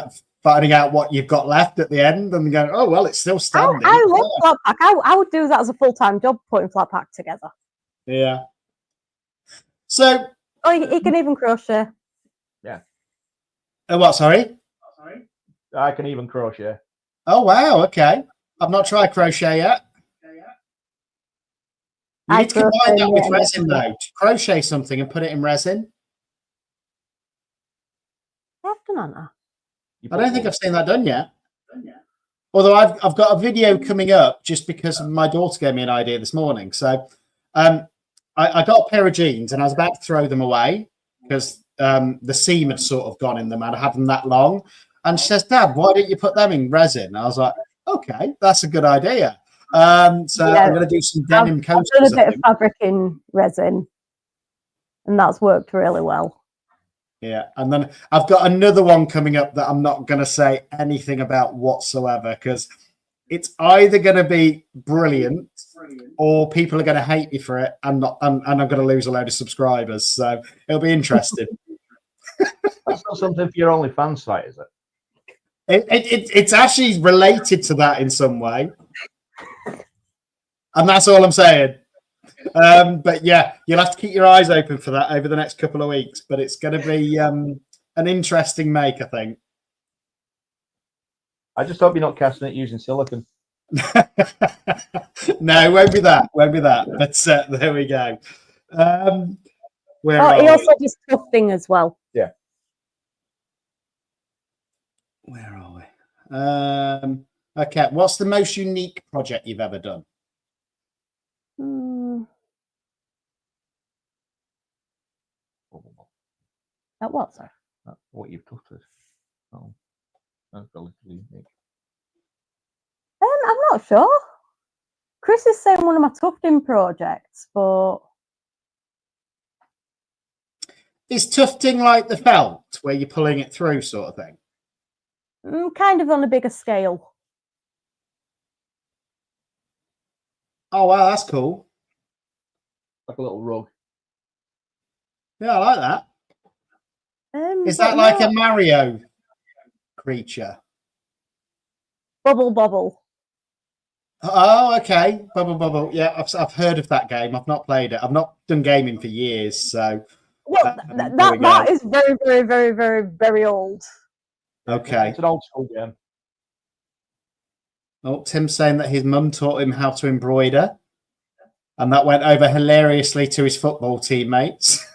Finding out what you've got left at the end and going, oh, well, it's still standing. I love flat pack. I would do that as a full-time job, putting flat pack together. Yeah. So. Oh, he can even crochet. Yeah. What, sorry? I can even crochet. Oh, wow. Okay. I've not tried crochet yet. You need to combine that with resin, though. To crochet something and put it in resin. I've done that. I don't think I've seen that done yet. Although I've got a video coming up just because my daughter gave me an idea this morning. So I got a pair of jeans and I was about to throw them away because the seam had sort of gone in them. I'd had them that long. And she says, Dad, why don't you put them in resin? I was like, okay, that's a good idea. I'm going to do some denim coasters. I've done a bit of fabric in resin, and that's worked really well. Yeah, and then I've got another one coming up that I'm not going to say anything about whatsoever because it's either going to be brilliant or people are going to hate me for it, and I'm going to lose a load of subscribers. So it'll be interesting. That's not something for your OnlyFans site, is it? It's actually related to that in some way. And that's all I'm saying. But yeah, you'll have to keep your eyes open for that over the next couple of weeks. But it's going to be an interesting make, I think. I just hope you're not casting it using silicone. No, won't be that. Won't be that. But there we go. He also does tufting as well. Yeah. Where are we? Okay. What's the most unique project you've ever done? At what, sir? What you've tufted. Oh, that's relatively unique. I'm not sure. Chris is saying one of my tufting projects, but is tufting like the felt, where you're pulling it through, sort of thing? Kind of on a bigger scale. Oh wow, that's cool. Like a little rug. Yeah, I like that. Is that like a Mario creature? Bubble. Oh, okay. Bubble. Yeah, I've heard of that game. I've not played it. I've not done gaming for years, so. Well, that is very, very, very, very, very old. Okay. It's an old school game. Oh, Tim's saying that his mum taught him how to embroider, and that went over hilariously to his football teammates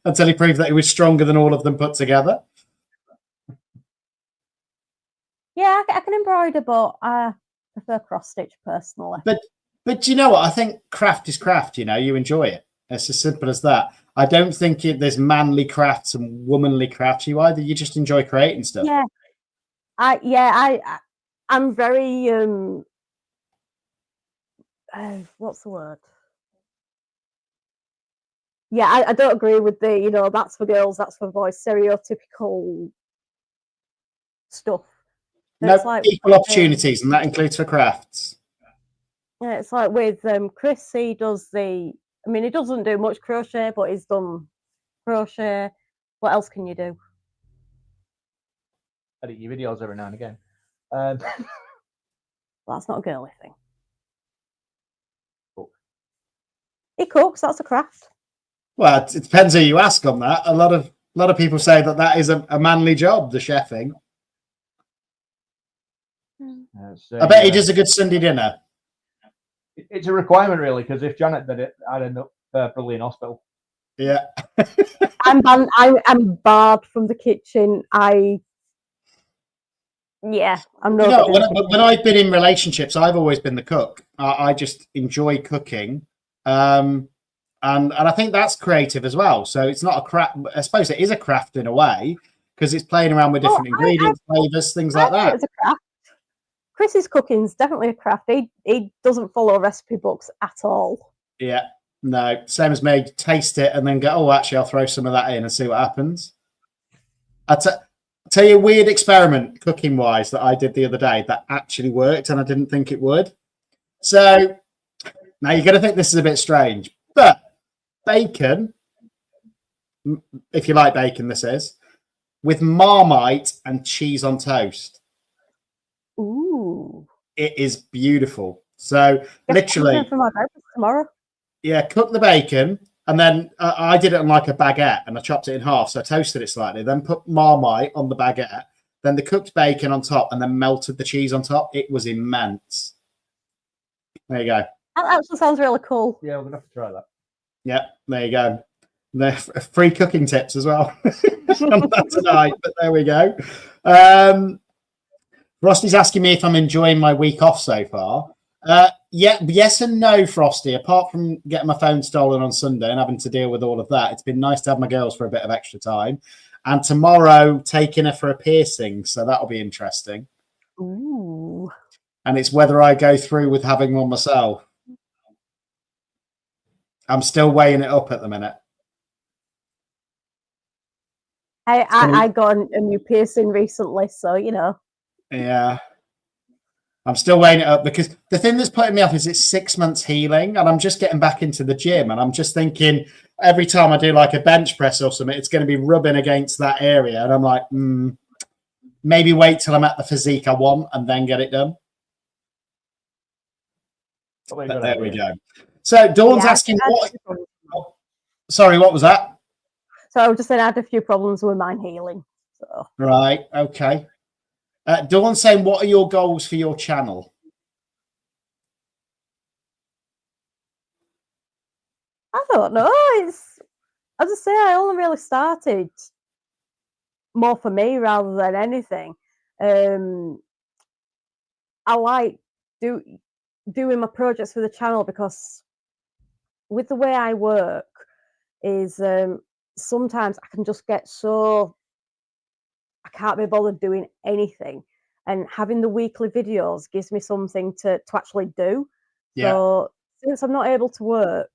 until he proved that he was stronger than all of them put together. Yeah, I can embroider, but I prefer cross stitch personally. But you know what? I think craft is craft. You know, you enjoy it. It's as simple as that. I don't think there's manly crafts and womanly crafts. You just enjoy creating stuff. Yeah, I'm very what's the word? Yeah, I don't agree with the that's for girls, that's for boys, stereotypical stuff. No, like, equal opportunities, and that includes for crafts. Yeah, it's like with Chris, he does he doesn't do much crochet, but he's done crochet. What else can you do? Edit your videos every now and again. Well, that's not a girly thing. Cook. He cooks. That's a craft. Well, it depends who you ask on that. A lot of people say that is a manly job, the chefing. I bet he does a good Sunday dinner. It's a requirement, really, because if Janet did it, I'd end up Brilliant Hospital. Yeah. I'm barred from the kitchen. I'm no You know, good in the kitchen. when I've been in relationships, I've always been the cook. I just enjoy cooking. And I think that's creative as well. So it's not a craft. I suppose it is a craft in a way because it's playing around with different ingredients, flavors, things like that. It's a craft. Chris's cooking's definitely a craft. He doesn't follow recipe books at all. Yeah, no, same as me. Taste it and then go, oh, actually, I'll throw some of that in and see what happens. I'll tell you a weird experiment cooking wise that I did the other day that actually worked and I didn't think it would. So now you're going to think this is a bit strange, but bacon, if you like bacon, this is with Marmite and cheese on toast. Ooh, it is beautiful. So literally, for my breakfast tomorrow. Yeah, cook the bacon, and then I did it on like a baguette, and I chopped it in half. So I toasted it slightly, then put Marmite on the baguette, then the cooked bacon on top, and then melted the cheese on top. It was immense. There you go. That actually sounds really cool. Yeah, we're gonna have to try that. Yeah, there you go. The free cooking tips as well on that tonight. But there we go. Frosty's asking me if I'm enjoying my week off so far. Yeah, yes and no, Frosty. Apart from getting my phone stolen on Sunday and having to deal with all of that, it's been nice to have my girls for a bit of extra time. And tomorrow, taking her for a piercing, so that'll be interesting. Ooh. And it's whether I go through with having one myself. I'm still weighing it up at the minute. I got a new piercing recently, so you know. Yeah. I'm still weighing it up because the thing that's putting me off is it's 6 months healing and I'm just getting back into the gym and I'm just thinking every time I do like a bench press or something, it's going to be rubbing against that area. And I'm like, maybe wait till I'm at the physique I want and then get it done. But there we go. So Dawn's asking what... Sorry, what was that? So I was just saying I had a few problems with mine healing. So. Right, okay. Dawn's saying, what are your goals for your channel? I don't know. It's, as I say, I only really started more for me rather than anything. I like doing my projects for the channel because with the way I work is sometimes I can just get so I can't be bothered doing anything, and having the weekly videos gives me something to actually do. Yeah. So since I'm not able to work,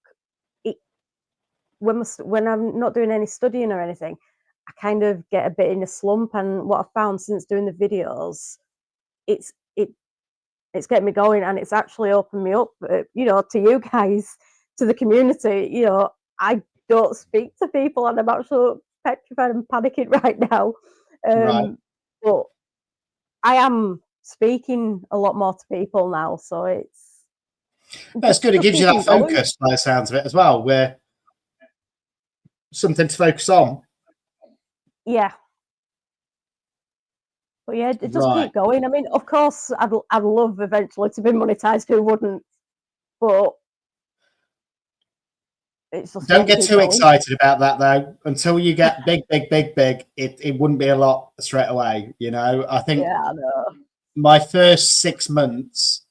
when I'm not doing any studying or anything, I kind of get a bit in a slump. And what I've found since doing the videos, it's getting me going, and it's actually opened me up, you know, to you guys, to the community. You know, I don't speak to people, and I'm actually petrified and panicking right now. Right. But I am speaking a lot more to people now, so that's good. It gives you that focus by the sounds of it as well, where something to focus on. Yeah. But yeah, just keep going. I mean, of course, I'd love eventually to be monetized. Who wouldn't? But it's just don't get too excited about that though. Until you get big, it wouldn't be a lot straight away. You know, I think my first 6 months,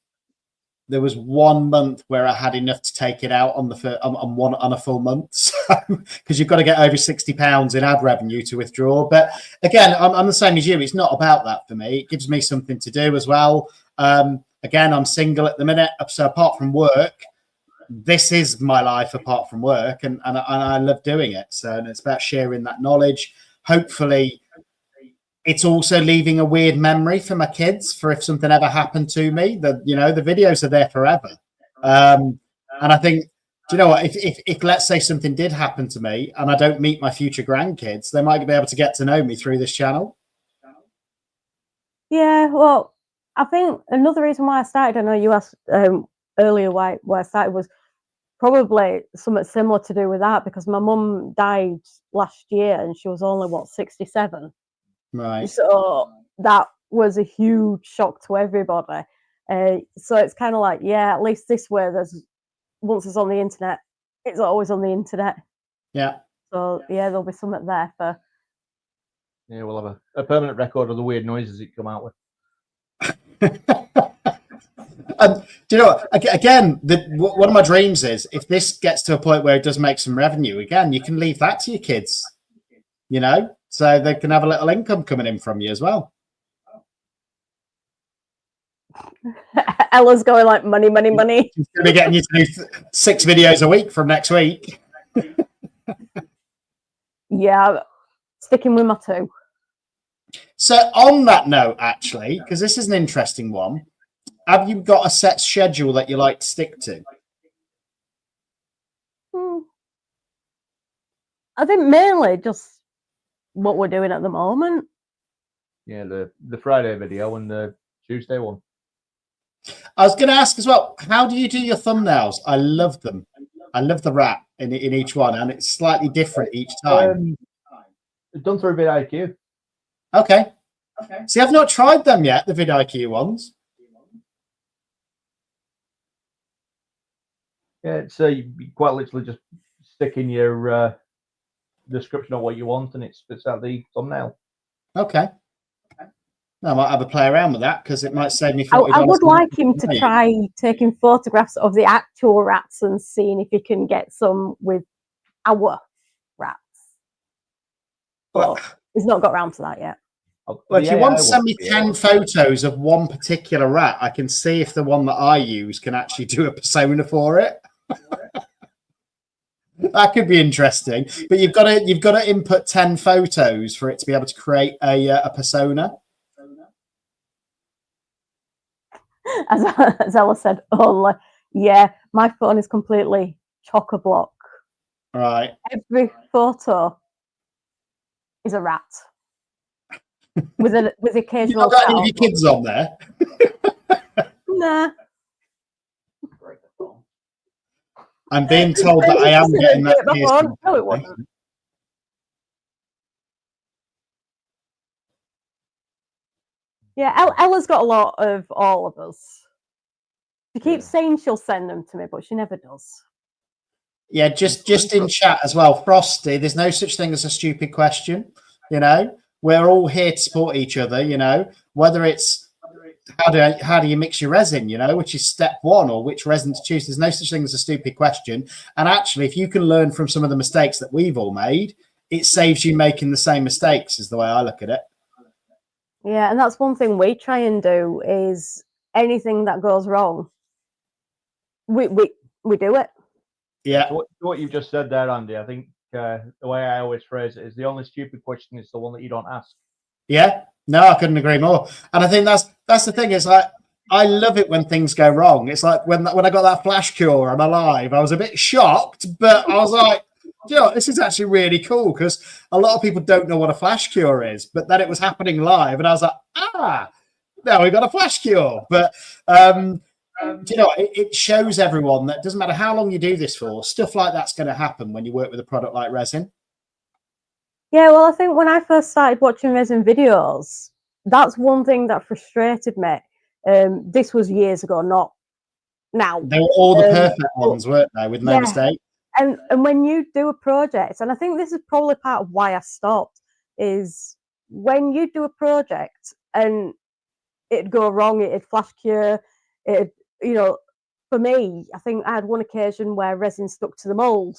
there was 1 month where I had enough to take it out on a full month, because you've got to get over £60 in ad revenue to withdraw. But again, I'm the same as you. It's not about that for me. It gives me something to do as well. Again, I'm single at the minute, so apart from work, this is my life apart from work, and I love doing it. So it's about sharing that knowledge. Hopefully, it's also leaving a weird memory for my kids for if something ever happened to me. The videos are there forever. And I think, do you know what? If let's say something did happen to me and I don't meet my future grandkids, they might be able to get to know me through this channel. Yeah, well, I think another reason why I started, I know you asked earlier why I started, was probably something similar to do with that, because my mum died last year and she was only 67. Right. So that was a huge shock to everybody. So it's kind of like, yeah, at least this way, once it's on the internet, it's always on the internet. Yeah. So yeah, there'll be something there for. Yeah, we'll have a permanent record of the weird noises it come out with. And do you know what? Again, one of my dreams is if this gets to a point where it does make some revenue, again, you can leave that to your kids, you know, so they can have a little income coming in from you as well. Ella's going like money, money, money. She's going to be getting you to do 6 videos a week from next week. Yeah, sticking with my 2. So on that note, actually, because this is an interesting one, have you got a set schedule that you like to stick to? I think mainly just what we're doing at the moment. Yeah, the Friday video and the Tuesday one. I was going to ask as well, how do you do your thumbnails? I love them. I love the rat in each one, and it's slightly different each time. Done through vidIQ. Okay. See, I've not tried them yet, the vidIQ ones. Yeah, so you quite literally just stick in your description of what you want, and it spits out the thumbnail. Okay. I might have a play around with that because it might save me $40. I would like him to try taking photographs of the actual rats and seeing if he can get some with our rats. But he's not got around to that yet. Well, if you want to send me 10 photos of one particular rat, I can see if the one that I use can actually do a persona for it. That could be interesting. But you've got to input 10 photos for it to be able to create a persona. As Ella said, only. Yeah, my phone is completely chock-a-block. Right. Every photo is a rat. with occasional. You've got any of your kids on there? Nah. I'm being told that I am getting that. No, it wasn't. Yeah, Ella's got a lot of all of us. She keeps saying she'll send them to me, but she never does. Yeah, just in chat as well, Frosty. There's no such thing as a stupid question. You know, we're all here to support each other. You know, whether it's how do you mix your resin, you know, which is step 1, or which resin to choose. There's no such thing as a stupid question. And actually, if you can learn from some of the mistakes that we've all made, it saves you making the same mistakes, is the way I look at it. Yeah, and that's one thing we try and do is anything that goes wrong, we do it. Yeah. So what you've just said there, Andy, I think the way I always phrase it is the only stupid question is the one that you don't ask. Yeah. No, I couldn't agree more. And I think that's the thing. Is like I love it when things go wrong. It's like when I got that flash cure on a live, I was a bit shocked, but I was like, you know, this is actually really cool because a lot of people don't know what a flash cure is. But then it was happening live, and I was like, now we got a flash cure. But you know, it shows everyone that it doesn't matter how long you do this for, stuff like that's going to happen when you work with a product like resin. Yeah, well, I think when I first started watching resin videos, that's one thing that frustrated me. This was years ago, not now. They were all the perfect ones, weren't they, with no mistake? And when you do a project, and I think this is probably part of why I stopped, is when you do a project and it'd go wrong, it'd flash cure, you know, for me, I think I had one occasion where resin stuck to the mold.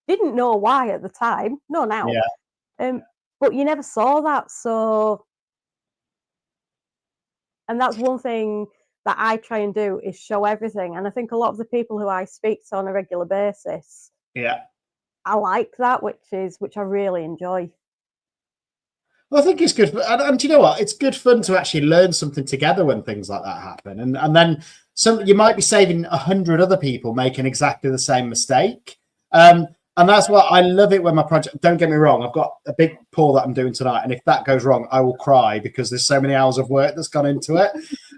Didn't know why at the time, no now. Yeah. But you never saw that, so, and that's one thing that I try and do is show everything. And I think a lot of the people who I speak to on a regular basis, I like that, which I really enjoy. Well, I think it's good, and do you know what? It's good fun to actually learn something together when things like that happen, and then you might be saving 100 other people making exactly the same mistake. And that's why I love it when my project, don't get me wrong, I've got a big pour that I'm doing tonight. And if that goes wrong, I will cry because there's so many hours of work that's gone into it.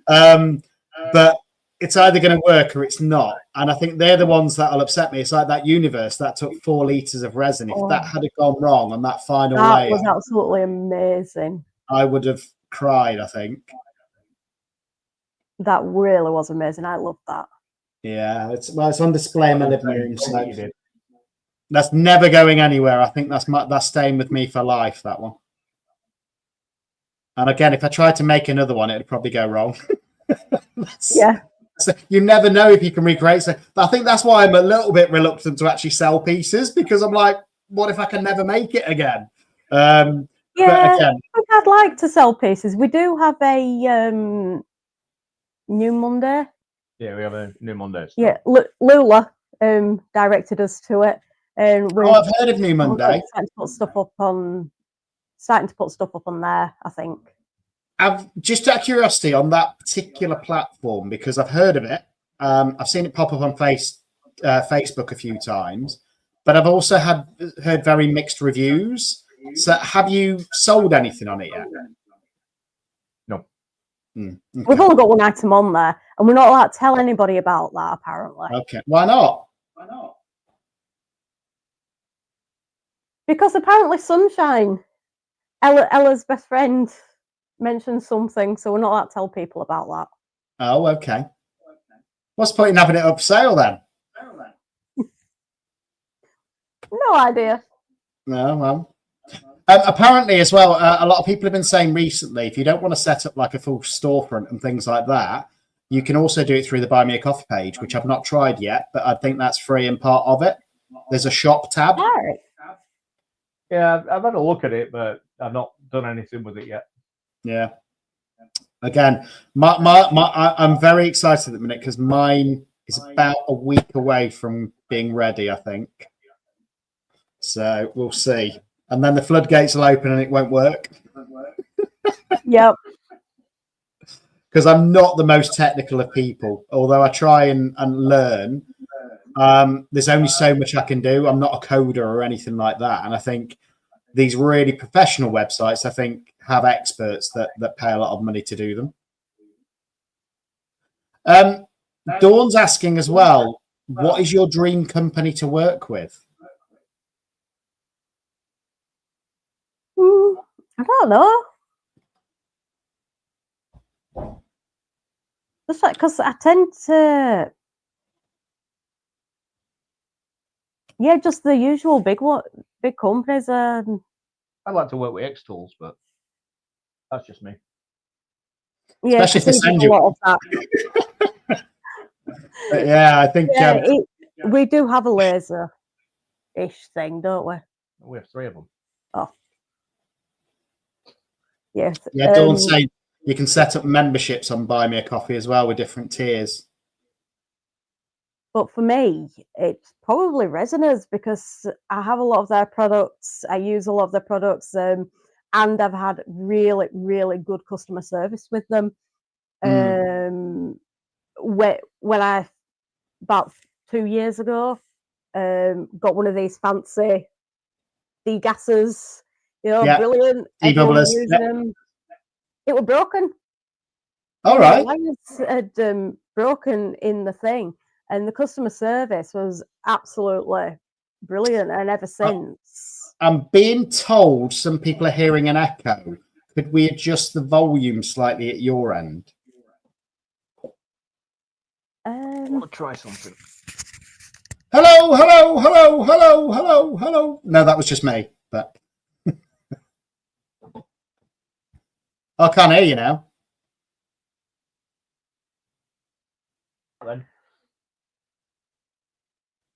But it's either going to work or it's not. And I think they're the ones that will upset me. It's like that universe that took 4 litres of resin. If that had gone wrong on that final layer, that was absolutely amazing. I would have cried, I think. That really was amazing. I loved that. Yeah, it's on display in my living room. So That's never going anywhere. I think that's staying with me for life, that one. And again, if I tried to make another one, it'd probably go wrong. Yeah. So you never know if you can recreate. So I think that's why I'm a little bit reluctant to actually sell pieces, because I'm like, what if I can never make it again? Yeah, but again, I'd like to sell pieces. We do have a New Monday. Yeah, we have a New Monday. Yeah, Lula directed us to it, and we're I've heard of New Monday. starting to put stuff up on there, I think. I've just out of curiosity on that particular platform, because I've heard of it. I've seen it pop up on Facebook a few times, but I've also heard very mixed reviews. So have you sold anything on it yet? No. Okay. We've only got one item on there, and we're not allowed to tell anybody about that, apparently. Okay. Why not? Because apparently Sunshine, Ella's best friend, mentioned something, so we're not allowed to tell people about that. Oh, okay. What's the point in having it up for sale then? No idea. No, well. Apparently, as well, a lot of people have been saying recently, if you don't want to set up like a full storefront and things like that, you can also do it through the Buy Me a Coffee page, which I've not tried yet, but I think that's free and part of it. There's a shop tab. All right. Yeah, I've had a look at it, but I've not done anything with it yet. Yeah. Again, I'm very excited at the minute because mine is about a week away from being ready, I think. So we'll see. And then the floodgates will open and it won't work. Yep. Because I'm not the most technical of people, although I try and learn. There's only so much I can do. I'm not a coder or anything like that. And I think these really professional websites, I think, have experts that pay a lot of money to do them. Dawn's asking as well, what is your dream company to work with? I don't know. Just like, because I tend to, just the usual big companies. I'd like to work with X Tools, but that's just me. Yeah, Especially if they send you a lot of that. Yeah, I think we do have a laser-ish thing, don't we? We have 3 of them. Oh, yes. Yeah, Dawn say you can set up memberships on Buy Me a Coffee as well with different tiers. But for me, it's probably Resiners, because I have a lot of their products. I use a lot of their products, and I've had really, really good customer service with them. When I, about 2 years ago, got one of these fancy degassers, brilliant. Everyone was using them. It was broken. All right. The wires had broken in the thing, and the customer service was absolutely brilliant. And ever since, I'm being told some people are hearing an echo. Could we adjust the volume slightly at your end? I want to try something. Hello. No, that was just me, but I can't hear you now.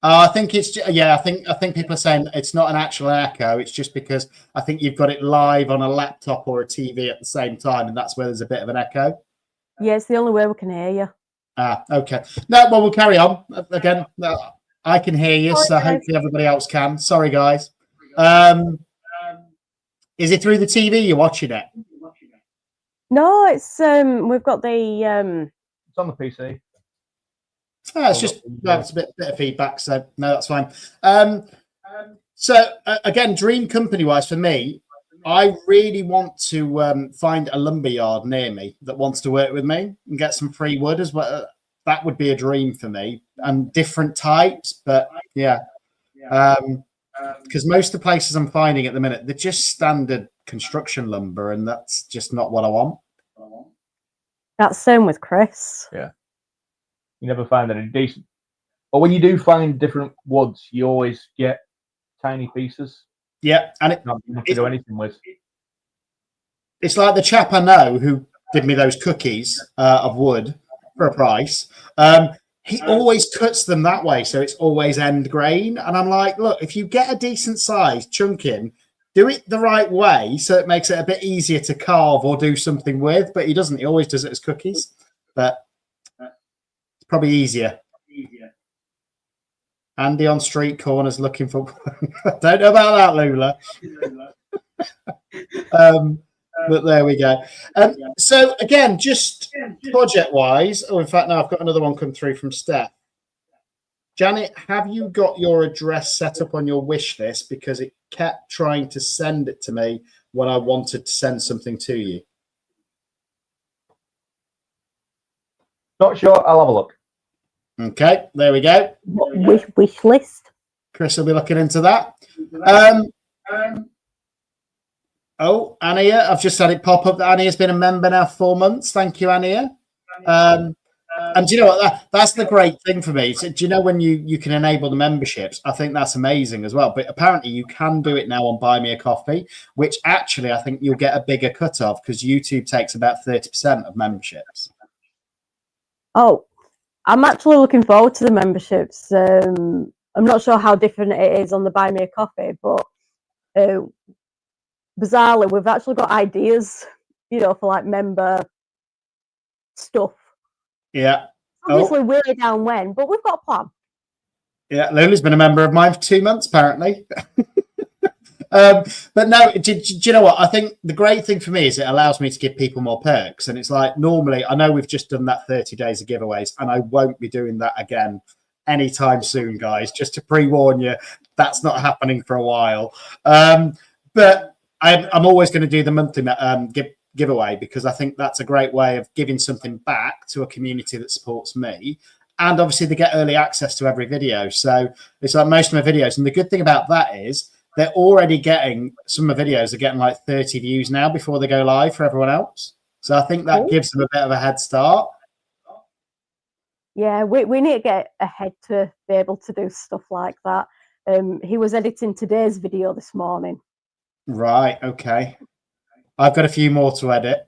I think it's I think people are saying it's not an actual echo. It's just because I think you've got it live on a laptop or a TV at the same time, and that's where there's a bit of an echo. Yeah, it's the only way we can hear you. Okay. No, well, we'll carry on. Again, I can hear you, so hopefully everybody else can. Sorry, guys. Is it through the TV you're watching it? No, it's we've got the It's on the PC. It's just it's a bit of feedback, so no, that's fine. So again, dream company wise for me, I really want to find a lumber yard near me that wants to work with me and get some free wood as well. That would be a dream for me, and different types. But yeah, because most of the places I'm finding at the minute, they're just standard construction lumber, and that's just not what I want. That's same with Chris. Yeah. You never find any decent. But when you do find different woods, you always get tiny pieces. Yeah, and Not enough to do anything with. it's like the chap I know who did me those cookies of wood for a price. He always cuts them that way, so it's always end grain. And I'm like, look, if you get a decent size chunking, do it the right way so it makes it a bit easier to carve or do something with. But he doesn't. He always does it as cookies. But it's probably easier. Andy on street corners looking for. I don't know about that, Lula. But there we go. So again, just project-wise, in fact, now I've got another one come through from Steph. Janet, have you got your address set up on your wish list? Because it kept trying to send it to me when I wanted to send something to you. Not sure. I'll have a look. Okay, there we go. Wish list. Chris will be looking into that. Oh, Ania, I've just had it pop up that Ania's been a member now 4 months. Thank you, Ania. And do you know what? That's the great thing for me. So, do you know when you can enable the memberships? I think that's amazing as well. But apparently you can do it now on Buy Me a Coffee, which actually I think you'll get a bigger cut of because YouTube takes about 30% of memberships. Oh, I'm actually looking forward to the memberships. I'm not sure how different it is on the Buy Me a Coffee, but bizarrely, we've actually got ideas, for like member stuff. Yeah. Obviously, way down when, but we've got a plan. Yeah, Lula's been a member of mine for 2 months, apparently. But no, do you know what? I think the great thing for me is it allows me to give people more perks. And it's like, normally, I know we've just done that 30 days of giveaways, and I won't be doing that again anytime soon, guys. Just to pre-warn you, that's not happening for a while. But I'm always going to do the monthly giveaway because I think that's a great way of giving something back to a community that supports me. And obviously, they get early access to every video. So it's like most of my videos. And the good thing about that is they're already getting, some of my videos are getting like 30 views now before they go live for everyone else. So I think that gives them a bit of a head start. Yeah, we need to get ahead to be able to do stuff like that. He was editing today's video this morning. Right, okay. I've got a few more to edit.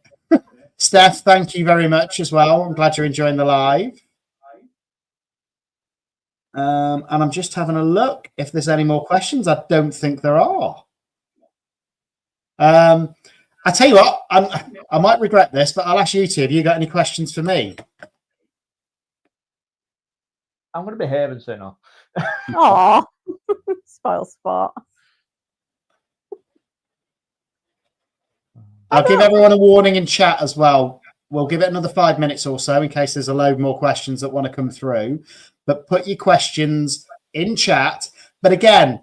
Steph, thank you very much as well. I'm glad you're enjoying the live. And I'm just having a look if there's any more questions. I don't think there are. I tell you what, I might regret this, but I'll ask you two. Have you got any questions for me? I'm going to behave and say no. Oh, spoil sport. I'll give everyone a warning in chat as well. We'll give it another 5 minutes or so in case there's a load more questions that want to come through. But put your questions in chat. But again,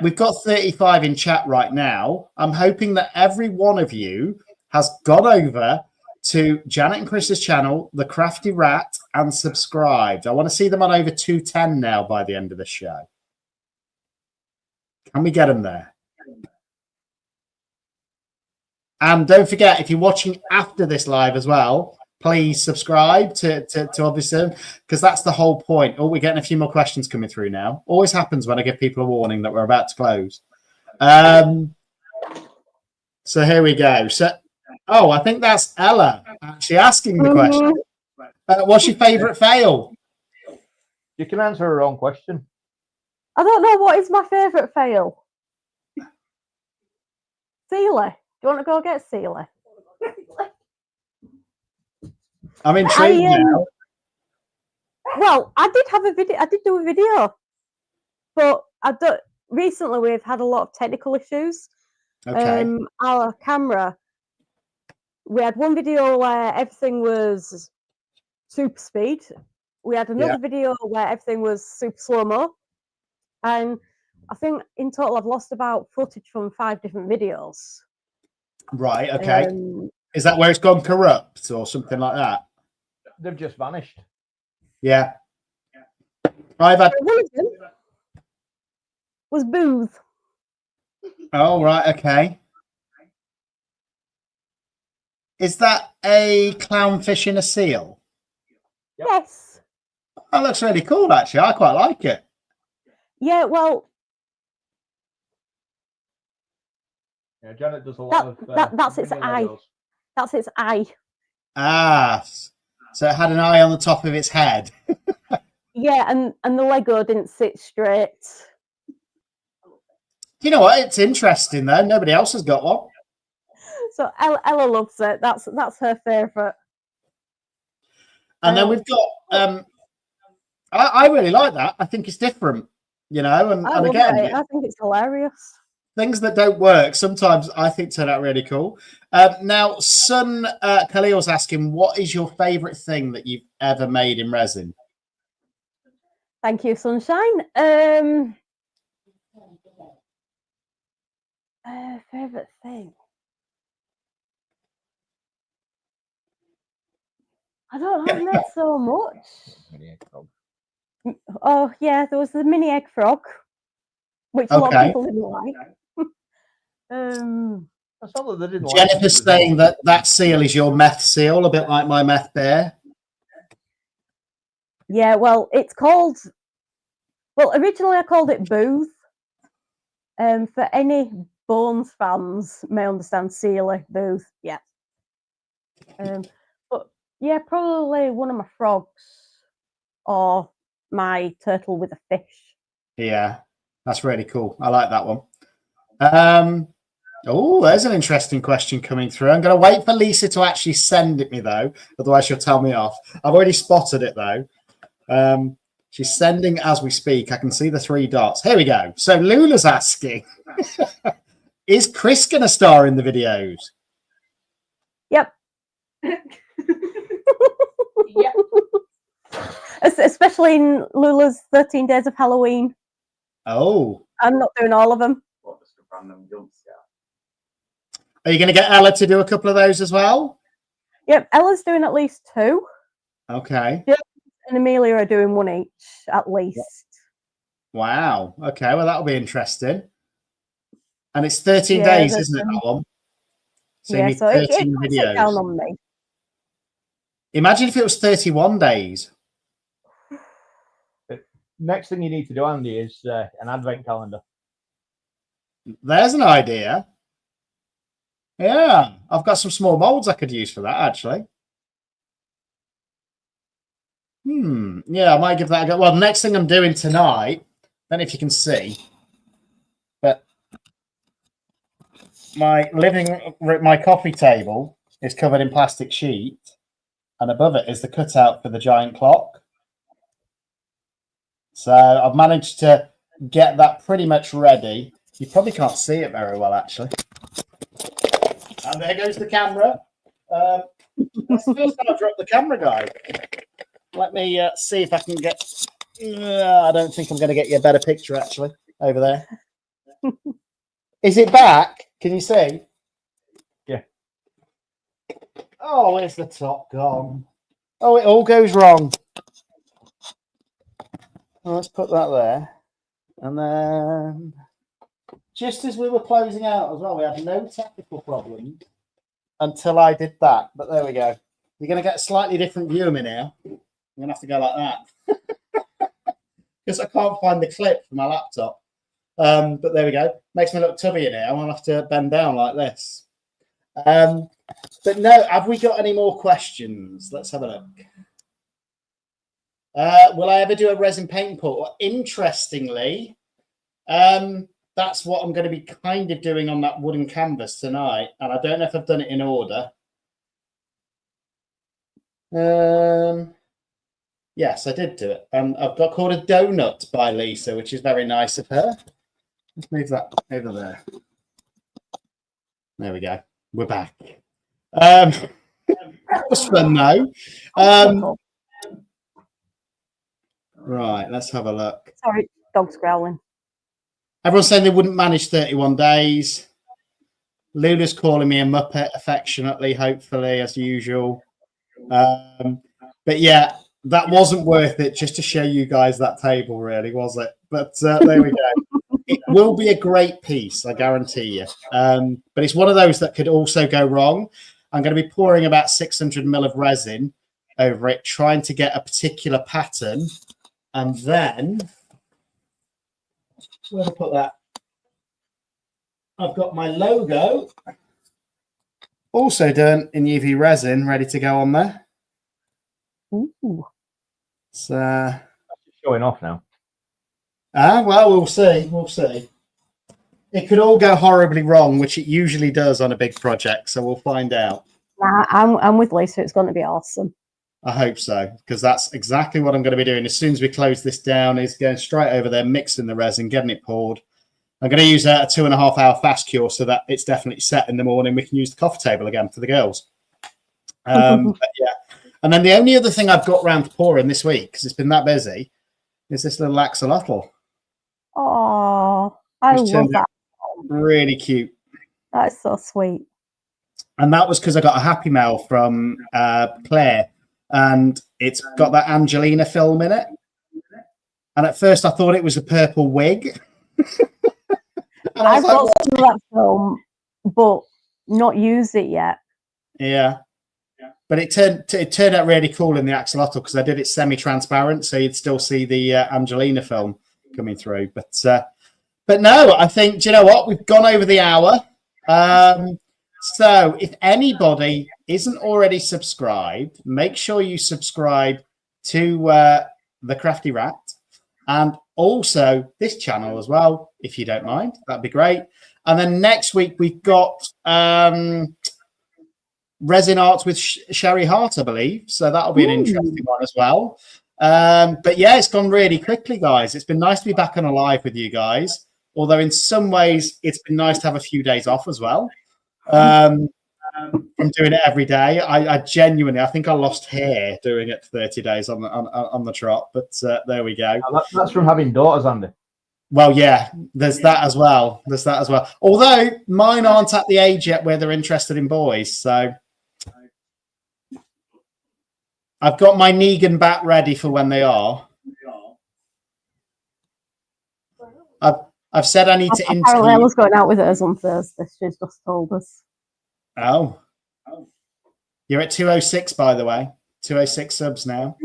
we've got 35 in chat right now. I'm hoping that every one of you has gone over to Janet and Chris's channel, The Crafty Rat, and subscribed. I want to see them on over 210 now by the end of the show. Can we get them there? And don't forget, if you're watching after this live as well, please subscribe to obviously, because that's the whole point. Oh, we're getting a few more questions coming through now. Always happens when I give people a warning that we're about to close. So here we go. So, I think that's Ella actually asking the question. What's your favourite fail? You can answer her own question. I don't know what is my favourite fail. Sealy. Do you want to go get Sealy? I'm intrigued now. Well, I did have a video. I did do a video, but recently we've had a lot of technical issues. Okay. Our camera. We had one video where everything was super speed. We had another video where everything was super slow-mo. And I think in total I've lost about footage from 5 different videos. Right, okay. Is that where it's gone corrupt or something like that? They've just vanished. Yeah. I've had... One of them was booth. Oh, right, okay. Is that a clownfish in a seal? Yep. Yes. That looks really cool, actually. I quite like it. Yeah, well, Yeah, Janet does a lot of. That's its eye. Legos. That's its eye. Ah, so it had an eye on the top of its head. Yeah, and the Lego didn't sit straight. You know what? It's interesting though. Nobody else has got one. So Ella loves it. That's her favourite. And then we've got. I really like that. I think it's different. You know, and again, I think it's hilarious. Things that don't work sometimes I think turn out really cool. Now, Son Khalil's asking, what is your favourite thing that you've ever made in resin? Thank you, Sunshine. Favourite thing? I don't know. I've made so much. Oh yeah, there was the mini egg frog, which a lot of people didn't like. That's all that they didn't Jennifer's like. saying that seal is your meth seal, a bit like my meth bear. Yeah, well, it's called. Well, originally I called it Booth. For any Bones fans, may understand Sealy Booth. Yeah. But yeah, probably one of my frogs or my turtle with a fish. Yeah, that's really cool. I like that one. Oh, there's an interesting question coming through. I'm going to wait for Lisa to actually send it me, though. Otherwise, she'll tell me off. I've already spotted it, though. She's sending as we speak. I can see the 3 dots. Here we go. So Lula's asking, is Chris going to star in the videos? Yep. Yep. Especially in Lula's 13 Days of Halloween. Oh. I'm not doing all of them. Or just a random jump scare. Are you going to get Ella to do a couple of those as well? Yep, Ella's doing at least 2. Okay. Jill and Amelia are doing 1 each, at least. Wow. Okay, well, that'll be interesting. And it's 13 Yeah, days, isn't it, that one? So you need 13 it videos. down on me. Imagine if it was 31 days. Next thing you need to do, Andy, is an advent calendar. There's an idea. Yeah, I've got some small molds I could use for that, actually. Yeah, I might give that a go. Well, next thing I'm doing tonight, I don't know if you can see, but my coffee table is covered in plastic sheet, and above it is the cutout for the giant clock. So I've managed to get that pretty much ready. You probably can't see it very well, actually. And there goes the camera. That's the first time I've dropped the camera, guys. Let me see if I can get... I don't think I'm going to get you a better picture, actually, over there. Is it back? Can you see? Yeah. Oh, where's the top gone? Oh, it all goes wrong. Well, let's put that there. And then... just as we were closing out as well, we had no technical problems until I did that. But there we go. You're going to get a slightly different view of me now. I'm going to have to go like that. Because I can't find the clip for my laptop. But there we go. Makes me look tubbier now. I'll have to bend down like this. But no, have we got any more questions? Let's have a look. Will I ever do a resin painting portal? Interestingly, that's what I'm going to be kind of doing on that wooden canvas tonight. And I don't know if I've done it in order. Yes, I did do it. I've got called a donut by Lisa, which is very nice of her. Let's move that over there. There we go. We're back. That was fun, though. Right, let's have a look. Sorry, dog's growling. Everyone's saying they wouldn't manage 31 days. Lula's calling me a muppet affectionately, hopefully, as usual. But yeah, that wasn't worth it just to show you guys that table, really, was it? But there we go. It will be a great piece, I guarantee you. But it's one of those that could also go wrong. I'm going to be pouring about 600 ml of resin over it, trying to get a particular pattern. And then, where to put that? I've got my logo also done in UV resin, ready to go on there. Ooh. So, Showing off now. well, we'll see. We'll see. It could all go horribly wrong, which it usually does on a big project. So we'll find out. Nah, I'm with Lisa. It's going to be awesome. I hope so, because that's exactly what I'm going to be doing. As soon as we close this down, is going straight over there, mixing the resin, getting it poured. I'm going to use a 2.5 hour fast cure so that it's definitely set in the morning. We can use the coffee table again for the girls. But yeah. And then the only other thing I've got round to pouring this week, because it's been that busy, is this little axolotl. Oh, I love that. Really cute. That's so sweet. And that was because I got a happy mail from Claire, and it's got that Angelina film in it. And at first I thought it was a purple wig. And I've got some of that film, but not used it yet. Yeah. But it turned out really cool in the axolotl because I did it semi-transparent, so you'd still see the Angelina film coming through. But no, I think, do you know what? We've gone over the hour. So if anybody isn't already subscribed, make sure you subscribe to the Crafty Rat and also this channel as well, if you don't mind. That'd be great. And then next week we've got Resin Arts with Sherry Hart, I believe. So that'll be an interesting one as well. But yeah, it's gone really quickly, guys. It's been nice to be back on a live with you guys. Although in some ways it's been nice to have a few days off as well. From doing it every day. I genuinely, I think I lost hair doing it 30 days on the trot, but there we go. That's from having daughters, Andy. Well, yeah, there's that as well. Although mine aren't at the age yet where they're interested in boys, so I've got my Negan bat ready for when they are. I've said I need to interview. Apparently, I was going out with hers on Thursday. She's just told us. Oh. You're at 206, by the way. 206 subs now,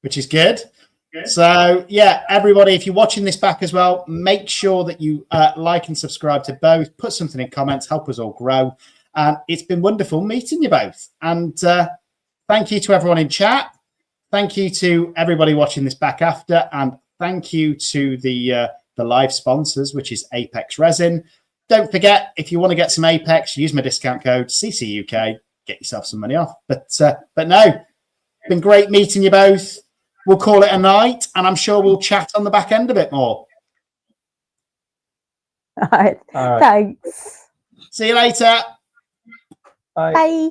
which is good. So, yeah, everybody, if you're watching this back as well, make sure that you like and subscribe to both. Put something in comments. Help us all grow. And it's been wonderful meeting you both. And thank you to everyone in chat. Thank you to everybody watching this back after. And thank you to the live sponsors, which is Apex Resin. Don't forget, if you want to get some Apex, use my discount code CCUK. Get yourself some money off. But no, it's been great meeting you both. We'll call it a night, and I'm sure we'll chat on the back end a bit more. All right. Thanks. See you later. Bye. Bye.